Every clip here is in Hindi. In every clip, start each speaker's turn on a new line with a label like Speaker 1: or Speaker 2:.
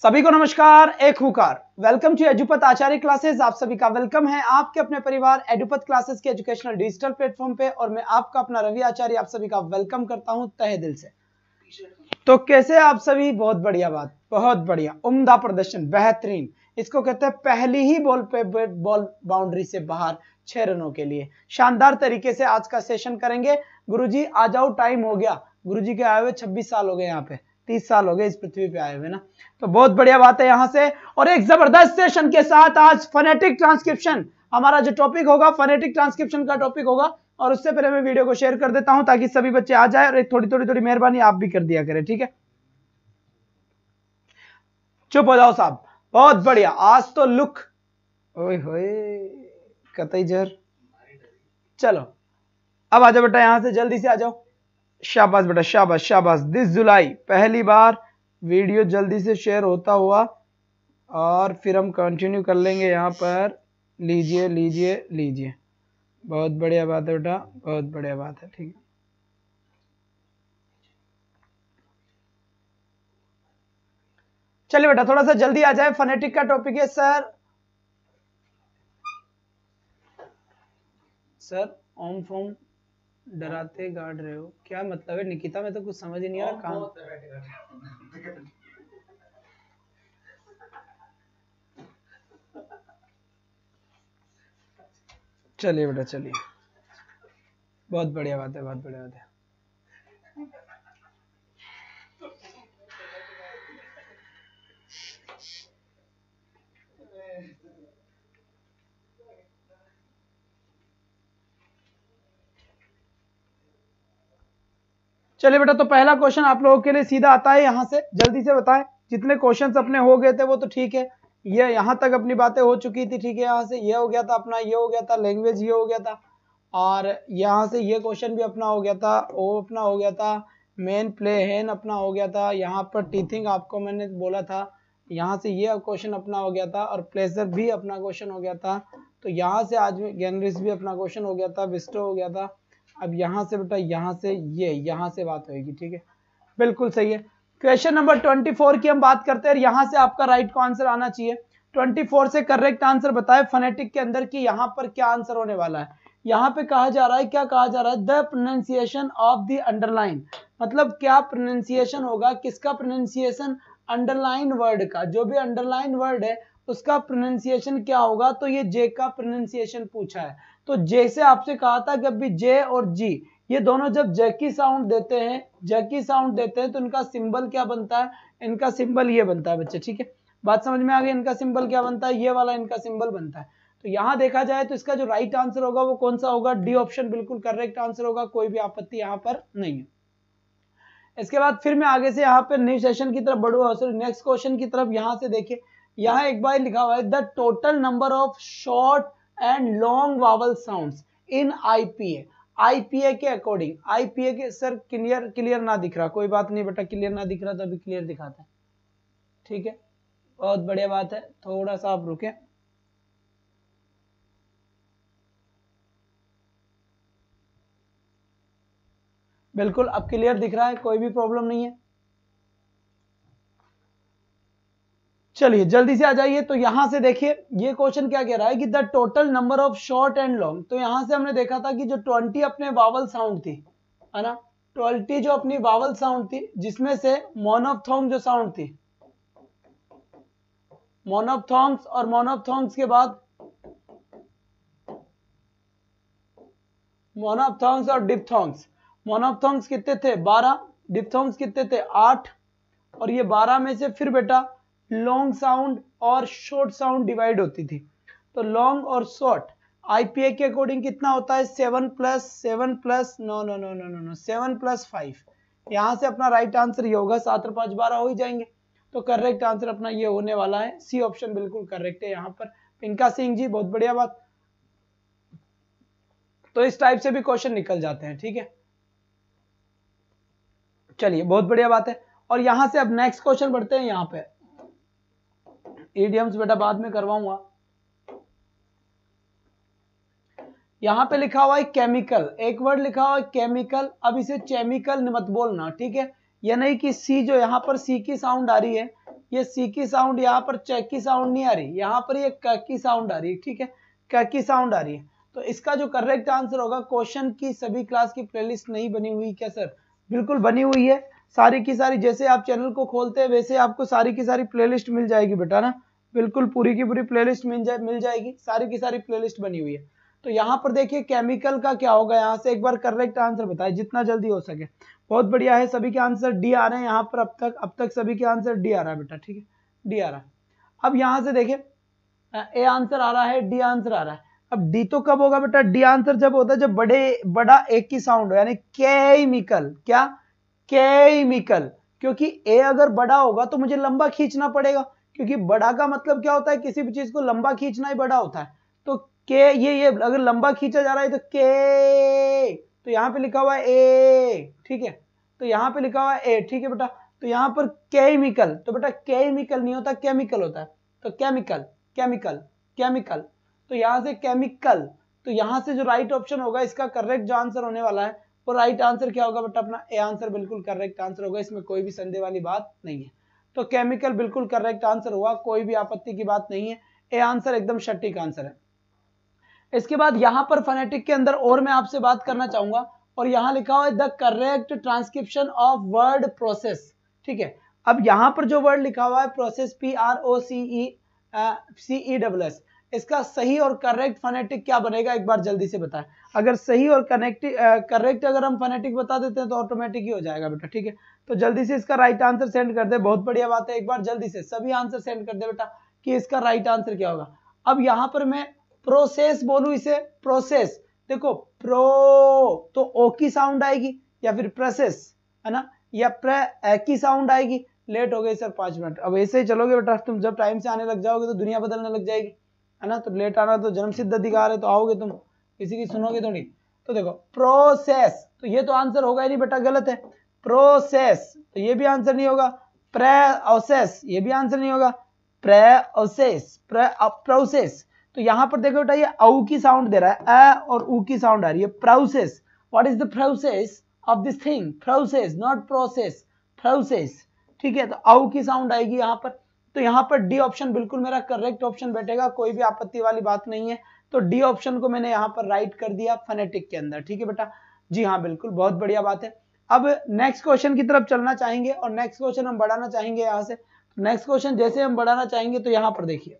Speaker 1: सभी को नमस्कार, एक हुकार। Welcome to Edupath Acharya classes. आप सभी का वेलकम है आपके अपने परिवार एडुपथ क्लासेस के एजुकेशनल डिजिटल प्लेटफॉर्म पे, और मैं आपका अपना रवि आचार्य आप सभी का वेलकम करता हूं तहे दिल से। तो कैसे आप सभी? बहुत बढ़िया बात, बहुत बढ़िया, उम्दा प्रदर्शन, बेहतरीन। इसको कहते हैं पहली ही बॉल पे बॉल बाउंड्री से बाहर 6 रनों के लिए शानदार तरीके से आज का सेशन करेंगे। गुरुजी आ जाओ, टाइम हो गया। गुरुजी के आए हुए 26 साल हो गए, यहाँ पे 30 साल हो गए इस पृथ्वी पे आए हुए ना, तो बहुत बढ़िया बात है यहाँ से। और एक जबरदस्त सेशन के साथ आज फोनेटिक ट्रांसक्रिप्शन हमारा जो टॉपिक होगा, फोनेटिक ट्रांसक्रिप्शन का टॉपिक होगा। और उससे पहले मैं वीडियो को शेयर कर देता हूं ताकि सभी बच्चे आ जाए, और एक थोड़ी मेहरबानी आप भी कर दिया करें, ठीक है? चुप हो जाओ साहब। बहुत बढ़िया, आज तो लुक ओए होए कतई जर। चलो अब आ जाओ बेटा, यहां से जल्दी से आ जाओ। शाबाश बेटा, शाबाश शाबाश। 10 जुलाई पहली बार वीडियो जल्दी से शेयर होता हुआ, और फिर हम कंटिन्यू कर लेंगे यहाँ पर। लीजिए लीजिए लीजिए, बहुत बढ़िया बात है बेटा, बहुत बढ़िया बात है, ठीक है। चलिए बेटा थोड़ा सा जल्दी आ जाए, फोनेटिक का टॉपिक है सर। सर ओम फोम डराते गाड़ रहे हो, क्या मतलब है निकिता? में तो कुछ समझ ही नहीं आ रहा काम। चलिए बेटा चलिए, बहुत बढ़िया बात है, बहुत बढ़िया बात है। चलिए बेटा, तो पहला क्वेश्चन आप लोगों के लिए सीधा आता है, यहां से जल्दी से बताएं। जितने क्वेश्चंस अपने हो गए थे वो तो ठीक है, ये यहां तक अपनी बातें हो चुकी थी, ठीक है। यहाँ से ये हो गया था अपना, ये हो गया था लैंग्वेज, ये हो गया था, और यहाँ से ये क्वेश्चन भी अपना हो गया था, वो अपना हो गया था, मेन प्ले हैन अपना हो गया था, यहाँ पर टीथिंग आपको मैंने बोला था, यहाँ से ये क्वेश्चन अपना हो गया था, और प्लेजर भी अपना क्वेश्चन हो गया था। तो यहाँ से आज गैनरिस भी अपना क्वेश्चन हो गया था, विस्टो हो गया था। अब यहाँ से बेटा, यहाँ से ये, यहाँ से बात होगी, ठीक है, बिल्कुल सही है। क्वेश्चन नंबर 24 की हम बात करते हैं, यहाँ से आपका राइट को आंसर आना चाहिए। 24 से करेक्ट आंसर बताए फोनेटिक के अंदर की, यहाँ पर क्या आंसर होने वाला है। यहाँ पे कहा जा रहा है, क्या कहा जा रहा है? The pronunciation of the underline, मतलब क्या प्रोनाउंसिएशन होगा, किसका प्रोनाउंसिएशन? अंडरलाइन वर्ड का, जो भी अंडरलाइन वर्ड है उसका प्रोनाउंसिएशन क्या होगा। तो ये जे का प्रोनाउंसिएशन पूछा है। तो जे से आपसे कहा था कि अभी जे और जी, ये दोनों जब जे की साउंड देते हैं, जे की साउंड देते हैं, तो इनका सिंबल क्या बनता है? इनका सिंबल ये बनता है बच्चे, ठीक है, बात समझ में आ गई? इनका सिंबल क्या बनता है? ये वाला इनका सिंबल बनता है। तो यहां देखा जाए तो इसका जो राइट आंसर होगा वो कौन सा होगा? डी ऑप्शन बिल्कुल करेक्ट आंसर होगा, कोई भी आपत्ति यहाँ पर नहीं है। इसके बाद फिर मैं आगे से यहाँ पे न्यू सेशन की तरफ बढ़ूंगा, सॉरी नेक्स्ट क्वेश्चन की तरफ। यहाँ से देखिए, यहाँ एक बार लिखा हुआ है the total number of short and long vowel sounds in IPA. IPA के अकॉर्डिंग, आईपीए के सर क्लियर ना दिख रहा, कोई बात नहीं बेटा, क्लियर ना दिख रहा तो अभी क्लियर दिखाता है, ठीक है, बहुत बढ़िया बात है। थोड़ा सा आप रुके, बिल्कुल अब क्लियर दिख रहा है, कोई भी प्रॉब्लम नहीं है। चलिए जल्दी से आ जाइए। तो यहां से देखिए ये क्वेश्चन क्या कह रहा है कि the total number of short and long. तो यहां से हमने देखा था कि जो 20 अपने वावल साउंड थी, है ना, 20 जो अपनी वावल साउंड थी, जिसमें से मोनोफ्थोंग जो साउंड थी, मोनोफ्थोंग्स, और मोनोफ्थोंग्स के बाद मोनोफ्थोंग्स और डिप्थोंग्स। मोनोफ्थोंग्स कितने थे? 12, डिप्थोंग्स कितने थे? 8, और ये 12 में से फिर बेटा लॉन्ग साउंड और शॉर्ट साउंड डिवाइड होती थी। तो लॉन्ग और शॉर्ट आईपीए के अकॉर्डिंग कितना होता है? 7 plus 7 plus no no no no no no 7 plus 5। यहां से अपना राइट आंसर ये होगा, 7 और 5 12 हो ही जाएंगे। तो करेक्ट आंसर अपना ये होने वाला है, सी ऑप्शन बिल्कुल करेक्ट है यहाँ पर। पिंका सिंह जी बहुत बढ़िया बात। तो इस टाइप से भी क्वेश्चन निकल जाते हैं, ठीक है, चलिए बहुत बढ़िया बात है। और यहां से अब नेक्स्ट क्वेश्चन बढ़ते हैं। यहाँ पे इडियम्स बेटा बाद में करवाऊंगा। यहां पे लिखा हुआ है केमिकल, एक वर्ड लिखा हुआ है केमिकल। अब इसे केमिकल मत बोलना, ठीक है, यह नहीं कि सी, जो यहां पर सी की साउंड आ रही है, ये सी की साउंड यहाँ पर चेक की साउंड नहीं आ रही, यहाँ पर ये क की साउंड आ रही है, ठीक है, क की साउंड आ रही है। तो इसका जो करेक्ट आंसर होगा, क्वेश्चन की सभी क्लास की प्लेलिस्ट नहीं बनी हुई क्या सर? बिल्कुल बनी हुई है, सारी की सारी। जैसे आप चैनल को खोलते हैं वैसे आपको सारी की सारी प्लेलिस्ट मिल जाएगी बेटा ना, बिल्कुल पूरी की पूरी प्लेलिस्ट मिल जाएगी, सारी की सारी प्लेलिस्ट बनी हुई है। तो यहाँ पर देखिए केमिकल का क्या होगा, यहाँ से एक बार करेक्ट आंसर बताए जितना जल्दी हो सके। बहुत बढ़िया है, सभी के आंसर डी आ रहे हैं यहाँ पर। अब तक सभी के आंसर डी आ रहा है बेटा, ठीक है, डी आ रहा है। अब यहाँ से देखिए ए आंसर आ रहा है, डी आंसर आ रहा है। अब डी तो कब होगा बेटा? डी आंसर जब होता है जब बड़ा एक की साउंड हो, यानी केमिकल। क्या? केमिकल। क्योंकि ए अगर बड़ा होगा तो मुझे लंबा खींचना पड़ेगा, क्योंकि बड़ा का मतलब क्या होता है, किसी भी चीज को लंबा खींचना ही बड़ा होता है। तो के ये अगर लंबा खींचा जा रहा है तो के, तो यहाँ पे लिखा हुआ है ए, ठीक है, तो यहाँ पे लिखा हुआ है ए, ठीक है बेटा। तो यहाँ पर केमिकल, तो बेटा केमिकल नहीं होता, केमिकल होता है। तो केमिकल केमिकल केमिकल, तो यहाँ से केमिकल। तो यहाँ से जो राइट ऑप्शन होगा, इसका करेक्ट जो आंसर होने वाला है वो राइट आंसर क्या होगा बेटा? अपना ए आंसर बिल्कुल करेक्ट आंसर होगा, इसमें कोई भी संदेह वाली बात नहीं है। तो केमिकल बिल्कुल करेक्ट आंसर हुआ, कोई भी आपत्ति की बात नहीं है, ए आंसर एकदम सटीक आंसर है। इसके बाद यहाँ पर फोनेटिक के अंदर और मैं आपसे बात करना चाहूंगा, और यहाँ लिखा हुआ है the correct transcription of word process, ठीक है। अब यहाँ पर जो वर्ड लिखा हुआ है प्रोसेस, PROCES, इसका सही और करेक्ट फोनेटिक क्या बनेगा एक बार जल्दी से बताएं। अगर सही और करेक्ट अगर हम फोनेटिक बता देते हैं तो ऑटोमेटिक ही हो जाएगा बेटा, ठीक है। तो जल्दी से इसका राइट आंसर सेंड कर दे, बहुत बढ़िया बात है। एक बार जल्दी से सभी आंसर सेंड कर दे बेटा कि इसका राइट आंसर क्या होगा। अब यहाँ पर मैं प्रोसेस बोलूं, इसे प्रोसेस, देखो प्रो तो ओ की साउंड आएगी, या फिर प्रोसेस है ना, या प्र की साउंड आएगी। लेट हो गई सर 5 मिनट, अब ऐसे ही चलोगे बेटा, तुम जब टाइम से आने लग जाओगे तो दुनिया बदलने लग जाएगी, है ना। तो लेट आना तो जन्म सिद्ध अधिकार है, तो आओगे तुम, किसी की सुनोगे थोड़ी। तो देखो प्रोसेस, तो ये तो आंसर होगा ही नहीं बेटा, गलत है। प्रोसेस तो ये भी आंसर नहीं होगा। प्रोसेस ये भी आंसर नहीं होगा। प्रोसेस तो यहाँ पर देखो बेटा, ये औ की साउंड दे रहा है, अ और ऊ की साउंड आ रही है। Process, what is the process of this thing? Process, not process, process, ठीक है। तो औ की साउंड आएगी यहाँ पर। तो यहाँ पर डी ऑप्शन बिल्कुल मेरा करेक्ट ऑप्शन बैठेगा, कोई भी आपत्ति वाली बात नहीं है। तो डी ऑप्शन को मैंने यहाँ पर राइट कर दिया फोनेटिक के अंदर, ठीक है बेटा। जी हाँ बिल्कुल, बहुत बढ़िया बात है। अब नेक्स्ट क्वेश्चन की तरफ चलना चाहेंगे, और नेक्स्ट क्वेश्चन हम बढ़ाना चाहेंगे यहाँ से। नेक्स्ट क्वेश्चन जैसे हम बढ़ाना चाहेंगे, तो यहाँ पर देखिए,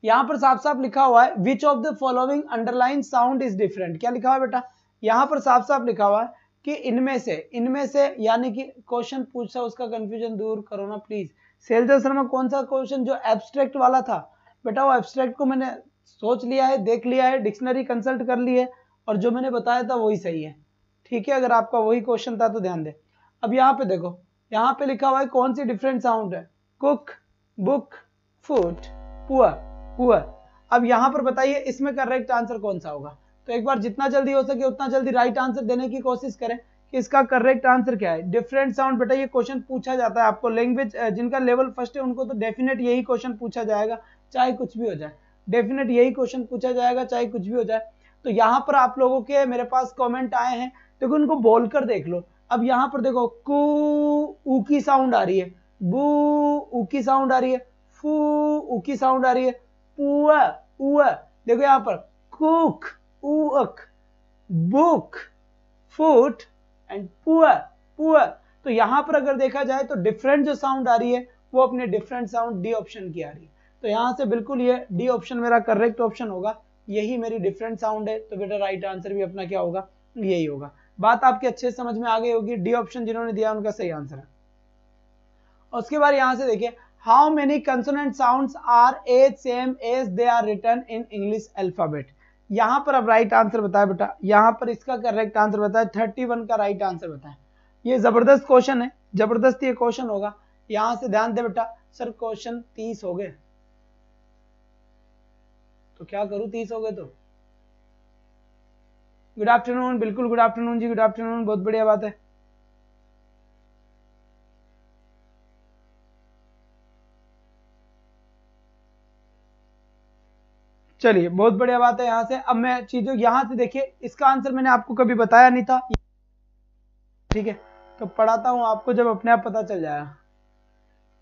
Speaker 1: यहाँ पर साफ साफ लिखा हुआ है विच of the following underline sound is different. क्या लिखा हुआ है बेटा? यहाँ पर साफ साफ लिखा हुआ है कि इनमें से, यानी कि क्वेश्चन पूछा उसका कंफ्यूजन दूर करो ना प्लीज। शैलजा शर्मा, कौन सा क्वेश्चन? जो एब्स्ट्रैक्ट वाला था बेटा, वो एब्स्ट्रैक्ट को मैंने सोच लिया है, देख लिया है, डिक्शनरी कंसल्ट कर ली है, और जो मैंने बताया था वही सही है, ठीक है। अगर आपका वही क्वेश्चन था तो ध्यान दे। अब यहाँ पे देखो, यहाँ पे लिखा हुआ है कौन सी डिफरेंट साउंड है? Cook, book, foot, poor, poor. अब यहाँ पर बताइए इसमें करेक्ट आंसर कौन सा होगा? तो एक बार जितना जल्दी हो सके उतना जल्दी राइट आंसर देने की कोशिश करें कि इसका करेक्ट आंसर क्या है। डिफरेंट साउंड बेटा, ये क्वेश्चन पूछा जाता है आपको, लैंग्वेज जिनका लेवल फर्स्ट है उनको तो डेफिनेट यही क्वेश्चन पूछा जाएगा, चाहे कुछ भी हो जाए। डेफिनेट यही क्वेश्चन पूछा जाएगा, चाहे कुछ भी हो जाए। तो यहाँ पर आप लोगों के मेरे पास कमेंट आए हैं, देखो उनको बोलकर देख लो। अब यहाँ पर देखो, कू ऊ की साउंड आ रही है, बू ऊ की साउंड आ रही है, फू ऊ की साउंड आ रही है, पुआ उआ। देखो यहाँ पर कुक, उक, book, foot and poor, poor. तो यहाँ पर अगर देखा जाए तो डिफरेंट जो साउंड आ रही है वो अपने डिफरेंट साउंड डी ऑप्शन की आ रही है। तो यहाँ से बिल्कुल ये डी ऑप्शन मेरा करेक्ट ऑप्शन होगा, यही मेरी डिफरेंट साउंड है। तो बेटा राइट आंसर भी अपना क्या होगा? यही होगा। बात आपके अच्छे से समझ में आ गई होगी, डी ऑप्शन जिन्होंने दिया उनका सही आंसर है। और उसके बाद यहाँ से देखिए, how many consonant sounds are as same as they are written in English alphabet. यहाँ पर अब राइट आंसर बताए बेटा, यहाँ पर इसका करेक्ट आंसर बताए, 31 का राइट आंसर बताए। ये जबरदस्त क्वेश्चन है, जबरदस्त ये क्वेश्चन होगा। यहाँ से ध्यान दे बेटा, सर क्वेश्चन 30 हो गए तो क्या करूं? 30 हो गए तो गुड आफ्टरनून, बिल्कुल गुड आफ्टरनून जी, गुड आफ्टरनून, बहुत बढ़िया बात है। चलिए बहुत बढ़िया बात है। यहाँ से अब मैं चीजों, यहाँ से देखिए इसका आंसर मैंने आपको कभी बताया नहीं था, ठीक है, तो पढ़ाता हूं आपको जब अपने आप पता चल जाएगा।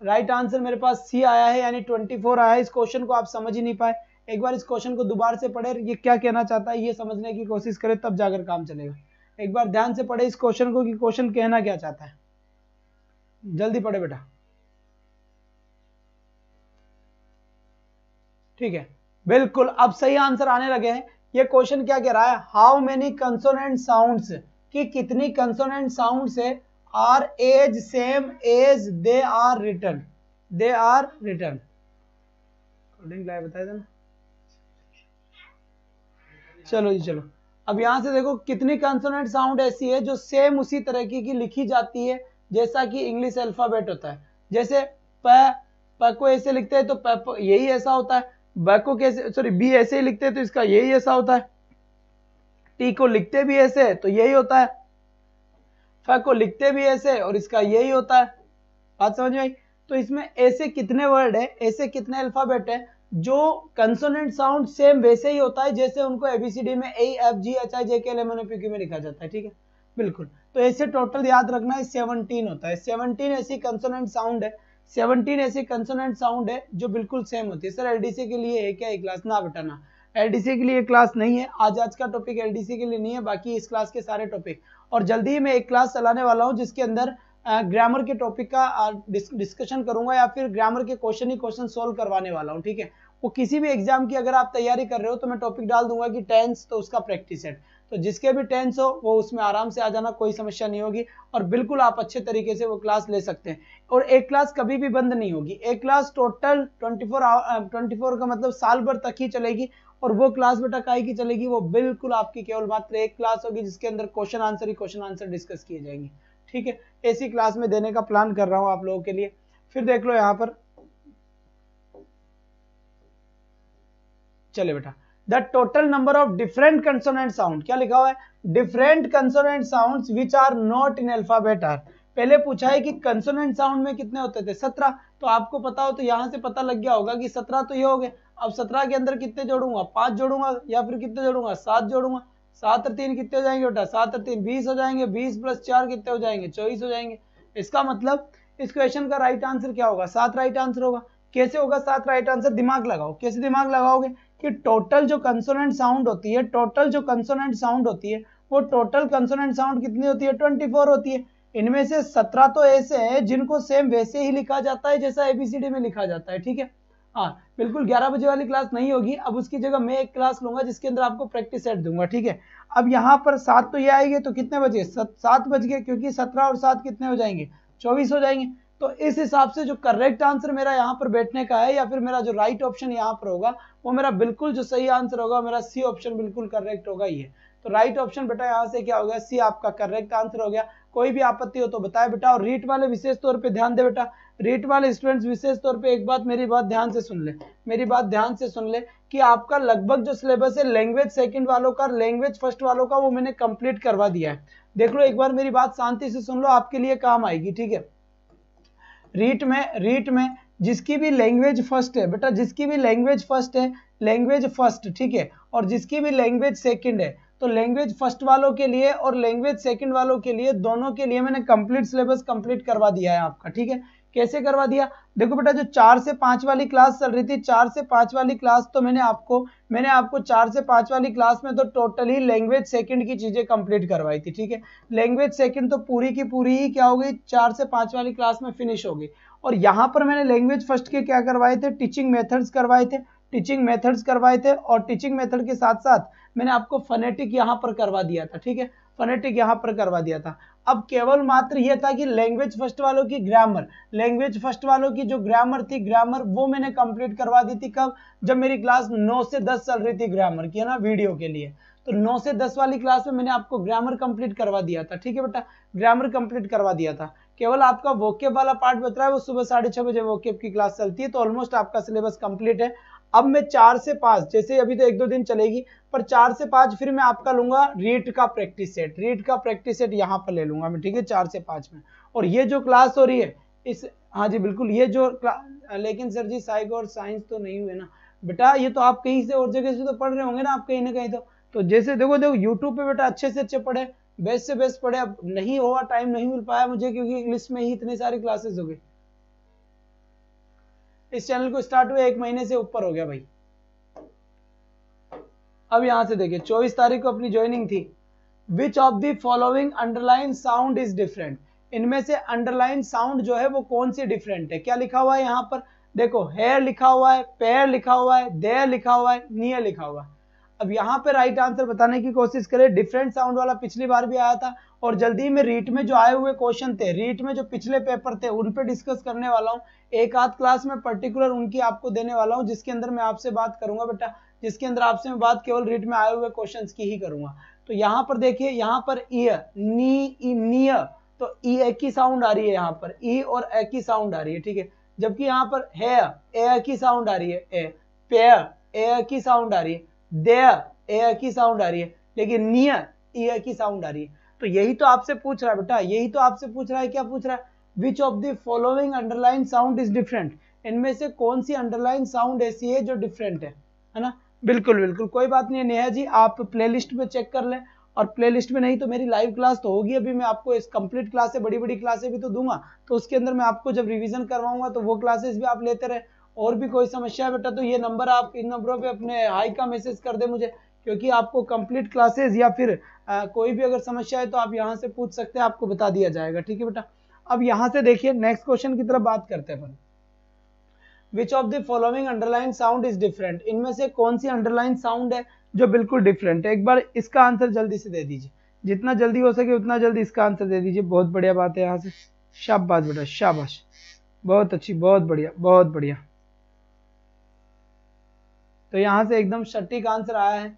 Speaker 1: राइट आंसर मेरे पास सी आया है, यानी 24 आया है। इस क्वेश्चन को आप समझ ही नहीं पाए, एक बार इस क्वेश्चन को दोबारा से पढ़े, ये क्या कहना चाहता है ये समझने की कोशिश करें, तब जाकर काम चलेगा। एक बार ध्यान से पढ़े इस क्वेश्चन को कि क्वेश्चन कहना क्या चाहता है। जल्दी पढ़े बेटा, ठीक है, बिल्कुल अब सही आंसर आने लगे हैं। ये क्वेश्चन क्या कह रहा है, हाउ मेनी कंसोनेंट साउंड्स, कि कितनी कंसोनेंट साउंड्स है are as same as they are written, they are written. बताया था ना, चलो जी चलो। अब यहां से देखो कितनी कंसोनेंट साउंड ऐसी है जो सेम उसी तरह की लिखी जाती है जैसा कि इंग्लिश अल्फाबेट होता है। जैसे प को ऐसे लिखते हैं तो प यही ऐसा होता है, ब को कैसे, सॉरी बी ऐसे ही लिखते हैं तो इसका यही ऐसा होता है, टी को लिखते भी ऐसे तो यही होता है, फ को लिखते भी ऐसे और इसका यही होता है। बात समझ में आई? तो इसमें ऐसे कितने वर्ड है, ऐसे कितने अल्फाबेट है जो कंसोनेंट साउंड सेम वैसे ही होता है जैसे उनको एबीसीडी में A F G H I J K L M N O P Q में लिखा जाता है, ठीक है, बिल्कुल। तो ऐसे टोटल याद रखना है 17 होता है, 17 ऐसी कंसोनेंट साउंड है, 17 ऐसी कंसोनेंट साउंड है जो बिल्कुल सेम होती है। सर एलडीसी के लिए है क्या ये क्लास? ना बेटा ना, एलडीसी के लिए क्लास नहीं है, आज का टॉपिक एलडीसी के लिए नहीं है, बाकी इस क्लास के सारे टॉपिक। और जल्दी ही मैं एक क्लास चलाने वाला हूं जिसके अंदर ग्रामर के टॉपिक का डिस्कशन करूंगा या फिर ग्रामर के क्वेश्चन ही क्वेश्चन सोल्व करवाने वाला हूं, ठीक है। वो किसी भी एग्जाम की अगर आप तैयारी कर रहे हो तो मैं टॉपिक डाल दूंगा कि टेंस, तो उसका प्रैक्टिस सेट, तो जिसके भी टेंस हो वो उसमें आराम से आ जाना, कोई समस्या नहीं होगी और बिल्कुल आप अच्छे तरीके से वो क्लास ले सकते हैं। और एक क्लास कभी भी बंद नहीं होगी, एक क्लास टोटल 24 का मतलब साल भर तक ही चलेगी। और वो क्लास बेटा काहे की चलेगी, वो बिल्कुल आपकी केवल मात्र एक क्लास होगी जिसके अंदर क्वेश्चन आंसर डिस्कस किए जाएंगे, ठीक है। ऐसी क्लास में देने का प्लान कर रहा हूं आप लोगों के लिए। फिर देख लो यहां पर, चले बेटा, the total number of different consonant sound, क्या लिखा हुआ है, different consonant sounds which are not in alphabet are. पहले पूछा है कि कंसोनेंट साउंड में कितने होते थे, 17, तो आपको पता हो तो यहां से पता लग गया होगा कि 17 तो ये हो गए। अब 17 के अंदर कितने जोड़ूंगा, 5 जोड़ूंगा या फिर कितने जोड़ूंगा, 7 जोड़ूंगा। 7 और 3 कितने हो जाएंगे बेटा, 7 और 3 20 हो जाएंगे, 20 प्लस 4 कितने हो जाएंगे, 24 हो जाएंगे। इसका मतलब इस क्वेश्चन का राइट आंसर क्या होगा, 7 राइट आंसर होगा। कैसे होगा 7 राइट आंसर, दिमाग लगाओ, कैसे दिमाग लगाओगे कि टोटल जो कंसोनेंट साउंड होती है, टोटल जो कंसोनेंट साउंड होती है वो टोटल कंसोनेंट साउंड कितनी होती है, 24 होती है। इनमें से 17 तो ऐसे हैं जिनको सेम वैसे ही लिखा जाता है जैसा एबीसीडी में लिखा जाता है, ठीक है। हाँ बिल्कुल, 11 बजे वाली क्लास नहीं होगी, अब उसकी जगह मैं एक क्लास लूंगा जिसके अंदर आपको प्रैक्टिस सेट दूंगा, ठीक है। अब यहाँ पर 7 तो ये आएंगे तो कितने बजे, 7 बज गए, क्योंकि 17 और 7 कितने हो जाएंगे, 24 हो जाएंगे। तो इस हिसाब से जो करेक्ट आंसर मेरा यहाँ पर बैठने का है या फिर मेरा जो राइट ऑप्शन यहाँ पर होगा वो मेरा बिल्कुल जो सही आंसर होगा, मेरा सी ऑप्शन बिल्कुल करेक्ट होगा ये। तो राइट ऑप्शन बेटा यहाँ से क्या हो गया, सी आपका करेक्ट आंसर हो गया। कोई भी आपत्ति हो तो बताए बेटा। और रीट वाले विशेष तौर पे ध्यान दे बेटा, रीट वाले स्टूडेंट्स विशेष तौर पे एक बात, मेरी बात ध्यान से सुन ले, मेरी बात ध्यान से सुन ले कि आपका लगभग जो सिलेबस है लैंग्वेज सेकंड वालों का, लैंग्वेज फर्स्ट वालों का, वो मैंने कंप्लीट करवा दिया है। देख लो एक बार मेरी बात शांति से सुन लो, आपके लिए काम आएगी, ठीक है। रीट में जिसकी भी लैंग्वेज फर्स्ट है बेटा, जिसकी भी लैंग्वेज फर्स्ट है, लैंग्वेज फर्स्ट, ठीक है, और जिसकी भी लैंग्वेज सेकंड है, तो लैंग्वेज फर्स्ट वालों के लिए और लैंग्वेज सेकंड वालों के लिए, दोनों के लिए मैंने कंप्लीट सिलेबस कंप्लीट करवा दिया है आपका, ठीक है। कैसे करवा दिया, देखो बेटा जो 4 से 5 वाली क्लास चल रही थी, 4 से 5 वाली क्लास तो मैंने आपको 4 से 5 वाली क्लास में तो टोटली लैंग्वेज सेकंड की चीजें कंप्लीट करवाई थी, ठीक है। लैंग्वेज सेकंड तो पूरी की पूरी ही क्या हो गई, 4 से 5 वाली क्लास में फिनिश हो गई। और यहाँ पर मैंने लैंग्वेज फर्स्ट के क्या करवाए थे, टीचिंग मेथड्स करवाए थे, टीचिंग मेथड्स करवाए थे। और टीचिंग मेथड के साथ साथ मैंने आपको फोनेटिक यहाँ पर करवा दिया था, ठीक है, फोनेटिक यहाँ पर करवा दिया था। अब केवल मात्र यह था कि लैंग्वेज फर्स्ट वालों की ग्रामर, लैंग्वेज फर्स्ट वालों की जो ग्रामर थी, ग्रामर वो मैंने कंप्लीट करवा दी थी। कब, जब मेरी क्लास 9 से 10 चल रही थी ग्रामर की, है ना, वीडियो के लिए। तो 9 से 10 वाली क्लास में मैंने आपको ग्रामर कंप्लीट करवा दिया था, ठीक है बेटा, ग्रामर कंप्लीट करवा दिया था। केवल आपका वोकेब वाला पार्ट बच रहा है, वो सुबह 6:30 बजे वोकेब की क्लास चलती है, तो ऑलमोस्ट आपका सिलेबस कंप्लीट है। अब मैं 4 से 5, जैसे अभी तो 1-2 दिन चलेगी, पर 4 से 5 फिर मैं आपका लूंगा रीट का प्रैक्टिस सेट, रीट का प्रैक्टिस सेट यहाँ पर ले लूंगा मैं, ठीक है, 4 से 5 में। और ये जो क्लास हो रही है इस, हाँ जी बिल्कुल, ये जो लेकिन सर जी साइक और साइंस तो नहीं हुए ना बेटा, ये तो आप कहीं से और जगह से तो पढ़ रहे होंगे ना आप, कहीं ना कहीं तो जैसे देखो यूट्यूब पे बेटा अच्छे से अच्छे पढ़े, बेस्ट से बेस्ट पढ़े। अब नहीं हुआ, टाइम नहीं मिल पाया मुझे, क्योंकि इंग्लिश में ही इतनी सारी क्लासेस हो गई। इस चैनल को स्टार्ट हुए 1 महीने से ऊपर हो गया भाई। अब यहां से देखिए 24 तारीख को अपनी ज्वाइनिंग थी। विच of the following underline sound is different, इनमें से अंडरलाइन साउंड जो है वो कौन सी डिफरेंट है। क्या लिखा हुआ है यहाँ पर, देखो हेयर लिखा हुआ है, पेयर लिखा हुआ है, देयर लिखा हुआ है, नियर लिखा हुआ है। अब यहाँ पे राइट आंसर बताने की कोशिश करें। डिफरेंट साउंड वाला पिछली बार भी आया था, और जल्दी में रीट में जो आए हुए क्वेश्चन थे, रीट में जो पिछले पेपर थे उन पे डिस्कस करने वाला हूँ। एक आध क्लास में पर्टिकुलर उनकी आपको देने वाला हूँ, जिसके अंदर मैं आपसे बात करूंगा बेटा, जिसके अंदर आपसे मैं बात केवल रीट में आए हुए क्वेश्चंस की ही करूंगा। तो यहाँ पर देखिए, यहाँ पर ईयर, नियर, तो ई एक की साउंड आ रही है यहाँ पर, ई और ए की साउंड आ रही है, ठीक है। जबकि यहाँ पर हेयर ए की साउंड आ रही है, ए, पेयर ए की साउंड आ रही है, देयर ए की साउंड आ रही है, लेकिन नियर ई की साउंड आ रही है। तो यही तो आपसे पूछ रहा है बेटा, यही तो आपसे पूछ रहा है। क्या पूछ रहा है, विच of the following underline sound is different, इनमें से कौन सी अंडरलाइन साउंड ऐसी है जो डिफरेंट है ना। बिल्कुल बिल्कुल, कोई बात नहीं है नेहा जी, आप प्लेलिस्ट में चेक कर लें, और प्लेलिस्ट में नहीं तो मेरी लाइव क्लास तो होगी अभी, मैं आपको इस कंप्लीट क्लासें, बड़ी बड़ी क्लासें भी तो दूंगा, तो उसके अंदर मैं आपको जब रिवीजन करवाऊंगा तो वो क्लासेस भी आप लेते रहे। और भी कोई समस्या है बेटा तो ये नंबर, आप इन नंबरों पे अपने हाई का मैसेज कर दे मुझे, क्योंकि आपको कंप्लीट क्लासेस या फिर कोई भी अगर समस्या है तो आप यहाँ से पूछ सकते हैं, आपको बता दिया जाएगा, ठीक है बेटा। अब यहाँ से देखिए नेक्स्ट क्वेश्चन की तरफ बात करते हैं अपन। Which of the following underline sound is different, इनमें से कौन सी अंडरलाइन साउंड है जो बिल्कुल डिफरेंट है। एक बार इसका आंसर जल्दी से दे दीजिए, जितना जल्दी हो सके उतना जल्दी इसका आंसर दे दीजिए। बहुत बढ़िया बात है, यहाँ से शाबाश बेटा शाबाश, बहुत अच्छी, बहुत बढ़िया, बहुत बढ़िया। तो यहाँ से एकदम सटीक आंसर आया है।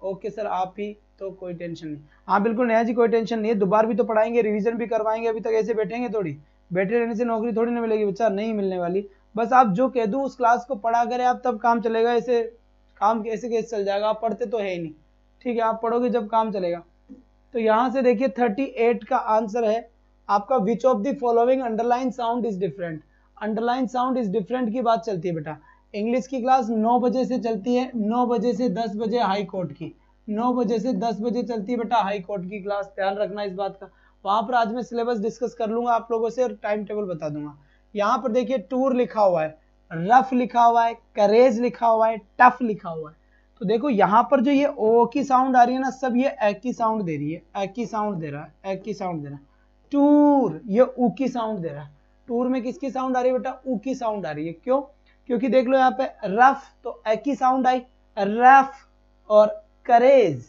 Speaker 1: ओके सर, आप ही तो कोई टेंशन नहीं। हाँ बिल्कुल नेहा जी, कोई टेंशन नहीं है, दोबारा भी तो पढ़ाएंगे, रिवीजन भी करवाएंगे, अभी तक ऐसे बैठेंगे थोड़ी, बैठे रहने से नौकरी थोड़ी ना मिलेगी बच्चा, नहीं मिलने वाली। बस आप जो कह दूं उस क्लास को पढ़ा करें आप, तब काम चलेगा। ऐसे काम कैसे कैसे चल जाएगा, आप पढ़ते तो है ही नहीं, ठीक है, आप पढ़ोगे जब काम चलेगा। तो यहाँ से देखिए 38 का आंसर है आपका, विच of the following underline sound is different. Underline sound is different की बात चलती है बेटा। इंग्लिश की क्लास 9 बजे से चलती है, 9 बजे से 10 बजे हाई कोर्ट की, 9 बजे से 10 बजे चलती है बेटा हाई कोर्ट की क्लास, ध्यान रखना इस बात का। वहां पर आज मैं सिलेबस डिस्कस कर लूंगा आप लोगों से और टाइम टेबल बता दूंगा। यहाँ पर देखिए टूर लिखा हुआ है, रफ लिखा हुआ है, करेज लिखा हुआ है, टफ लिखा हुआ है। तो देखो यहाँ पर जो ये ओ की साउंड आ रही है ना, सब ये ए की साउंड दे रही है, ए की साउंड दे रहा है, ए की साउंड दे रहा है। टूर ये ऊ की साउंड दे रहा है, टूर में किसकी साउंड आ रही है बेटा, ऊ की साउंड आ रही है। क्यों, क्योंकि देख लो यहाँ पे रफ तो ए की साउंड आई, रफ और करेज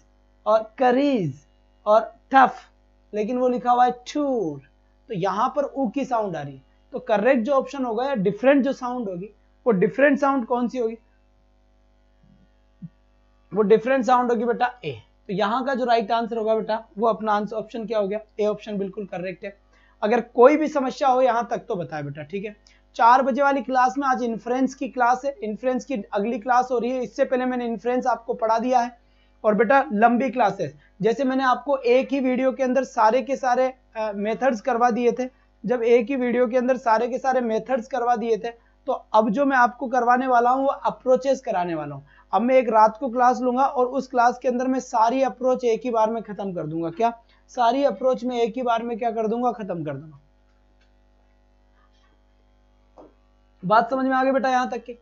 Speaker 1: और करीज और टफ, लेकिन वो लिखा हुआ है टूर, तो यहाँ पर ऊ की साउंड आ रही है। तो करेक्ट जो ऑप्शन होगा या डिफरेंट जो साउंड होगी, वो डिफरेंट साउंड कौन सी होगी, वो डिफरेंट साउंड होगी बेटा ए। तो यहाँ का जो राइट आंसर होगा बेटा वो अपना आंसर ऑप्शन क्या हो गया, ए ऑप्शन बिल्कुल करेक्ट है। अगर कोई भी समस्या हो यहाँ तक तो बताए बेटा, ठीक है। 4 बजे वाली क्लास में आज इन्फ्रेंस की क्लास है, इन्फ्रेंस की अगली क्लास हो रही है, इससे पहले मैंने इन्फ्रेंस आपको पढ़ा दिया है। और बेटा लंबी क्लासेस, जैसे मैंने आपको एक ही वीडियो के अंदर सारे के सारे मेथड्स करवा दिए थे, जब एक ही वीडियो के अंदर सारे के सारे मेथड्स करवा दिए थे, तो अब जो मैं आपको करवाने वाला हूँ वो अप्रोचेस कराने वाला हूँ। अब मैं एक रात को क्लास लूंगा और उस क्लास के अंदर मैं सारी अप्रोच एक ही बार में खत्म कर दूंगा। क्या, सारी अप्रोच में एक ही बार में क्या कर दूंगा, खत्म कर दूंगा। बात समझ में आ गई बेटा यहां तक की,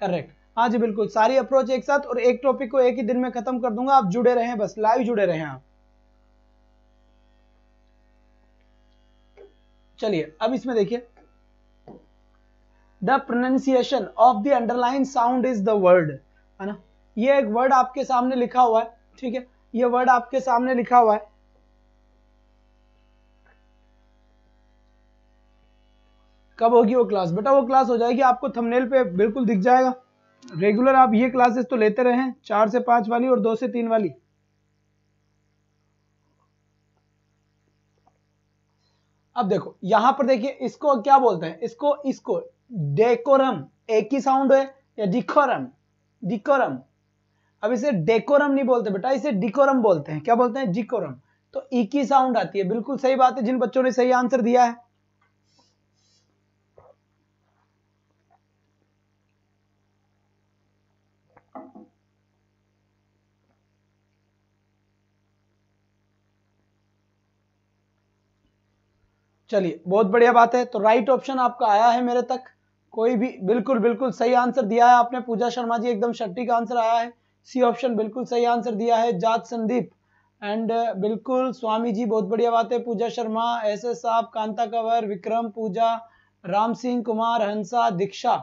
Speaker 1: करेक्ट, हाँ जी बिल्कुल, सारी अप्रोच एक साथ और एक टॉपिक को एक ही दिन में खत्म कर दूंगा। आप जुड़े रहें, बस लाइव जुड़े रहें आप। चलिए अब इसमें देखिए, the pronunciation of the underline sound is the word, है ना। ये एक वर्ड आपके सामने लिखा हुआ है, ठीक है, ये वर्ड आपके सामने लिखा हुआ है। कब होगी वो क्लास बेटा, वो क्लास हो जाएगी आपको थंबनेल पे बिल्कुल दिख जाएगा। रेगुलर आप ये क्लासेस तो लेते रहे, 4 से 5 वाली और 2 से 3 वाली। अब देखो यहां पर देखिए, इसको क्या बोलते हैं, इसको डेकोरम, एक ही साउंड है, या डिकोरम, डिकोरम। अब इसे डेकोरम नहीं बोलते बेटा, इसे डिकोरम बोलते हैं। क्या बोलते हैं, डिकोरम। तो ई की साउंड आती है, बिल्कुल सही बात है जिन बच्चों ने सही आंसर दिया है। चलिए बहुत बढ़िया बात है, तो राइट ऑप्शन आपका आया है मेरे तक। कोई भी, बिल्कुल बिल्कुल सही आंसर दिया है आपने पूजा शर्मा जी, एकदम सटीक आंसर आया है, सी ऑप्शन बिल्कुल सही आंसर दिया है। जात संदीप एंड बिल्कुल स्वामी जी, बहुत बढ़िया बात है। पूजा शर्मा, एस एस साहब, कांता कंवर, विक्रम, पूजा, राम सिंह कुमार, हंसा, दीक्षा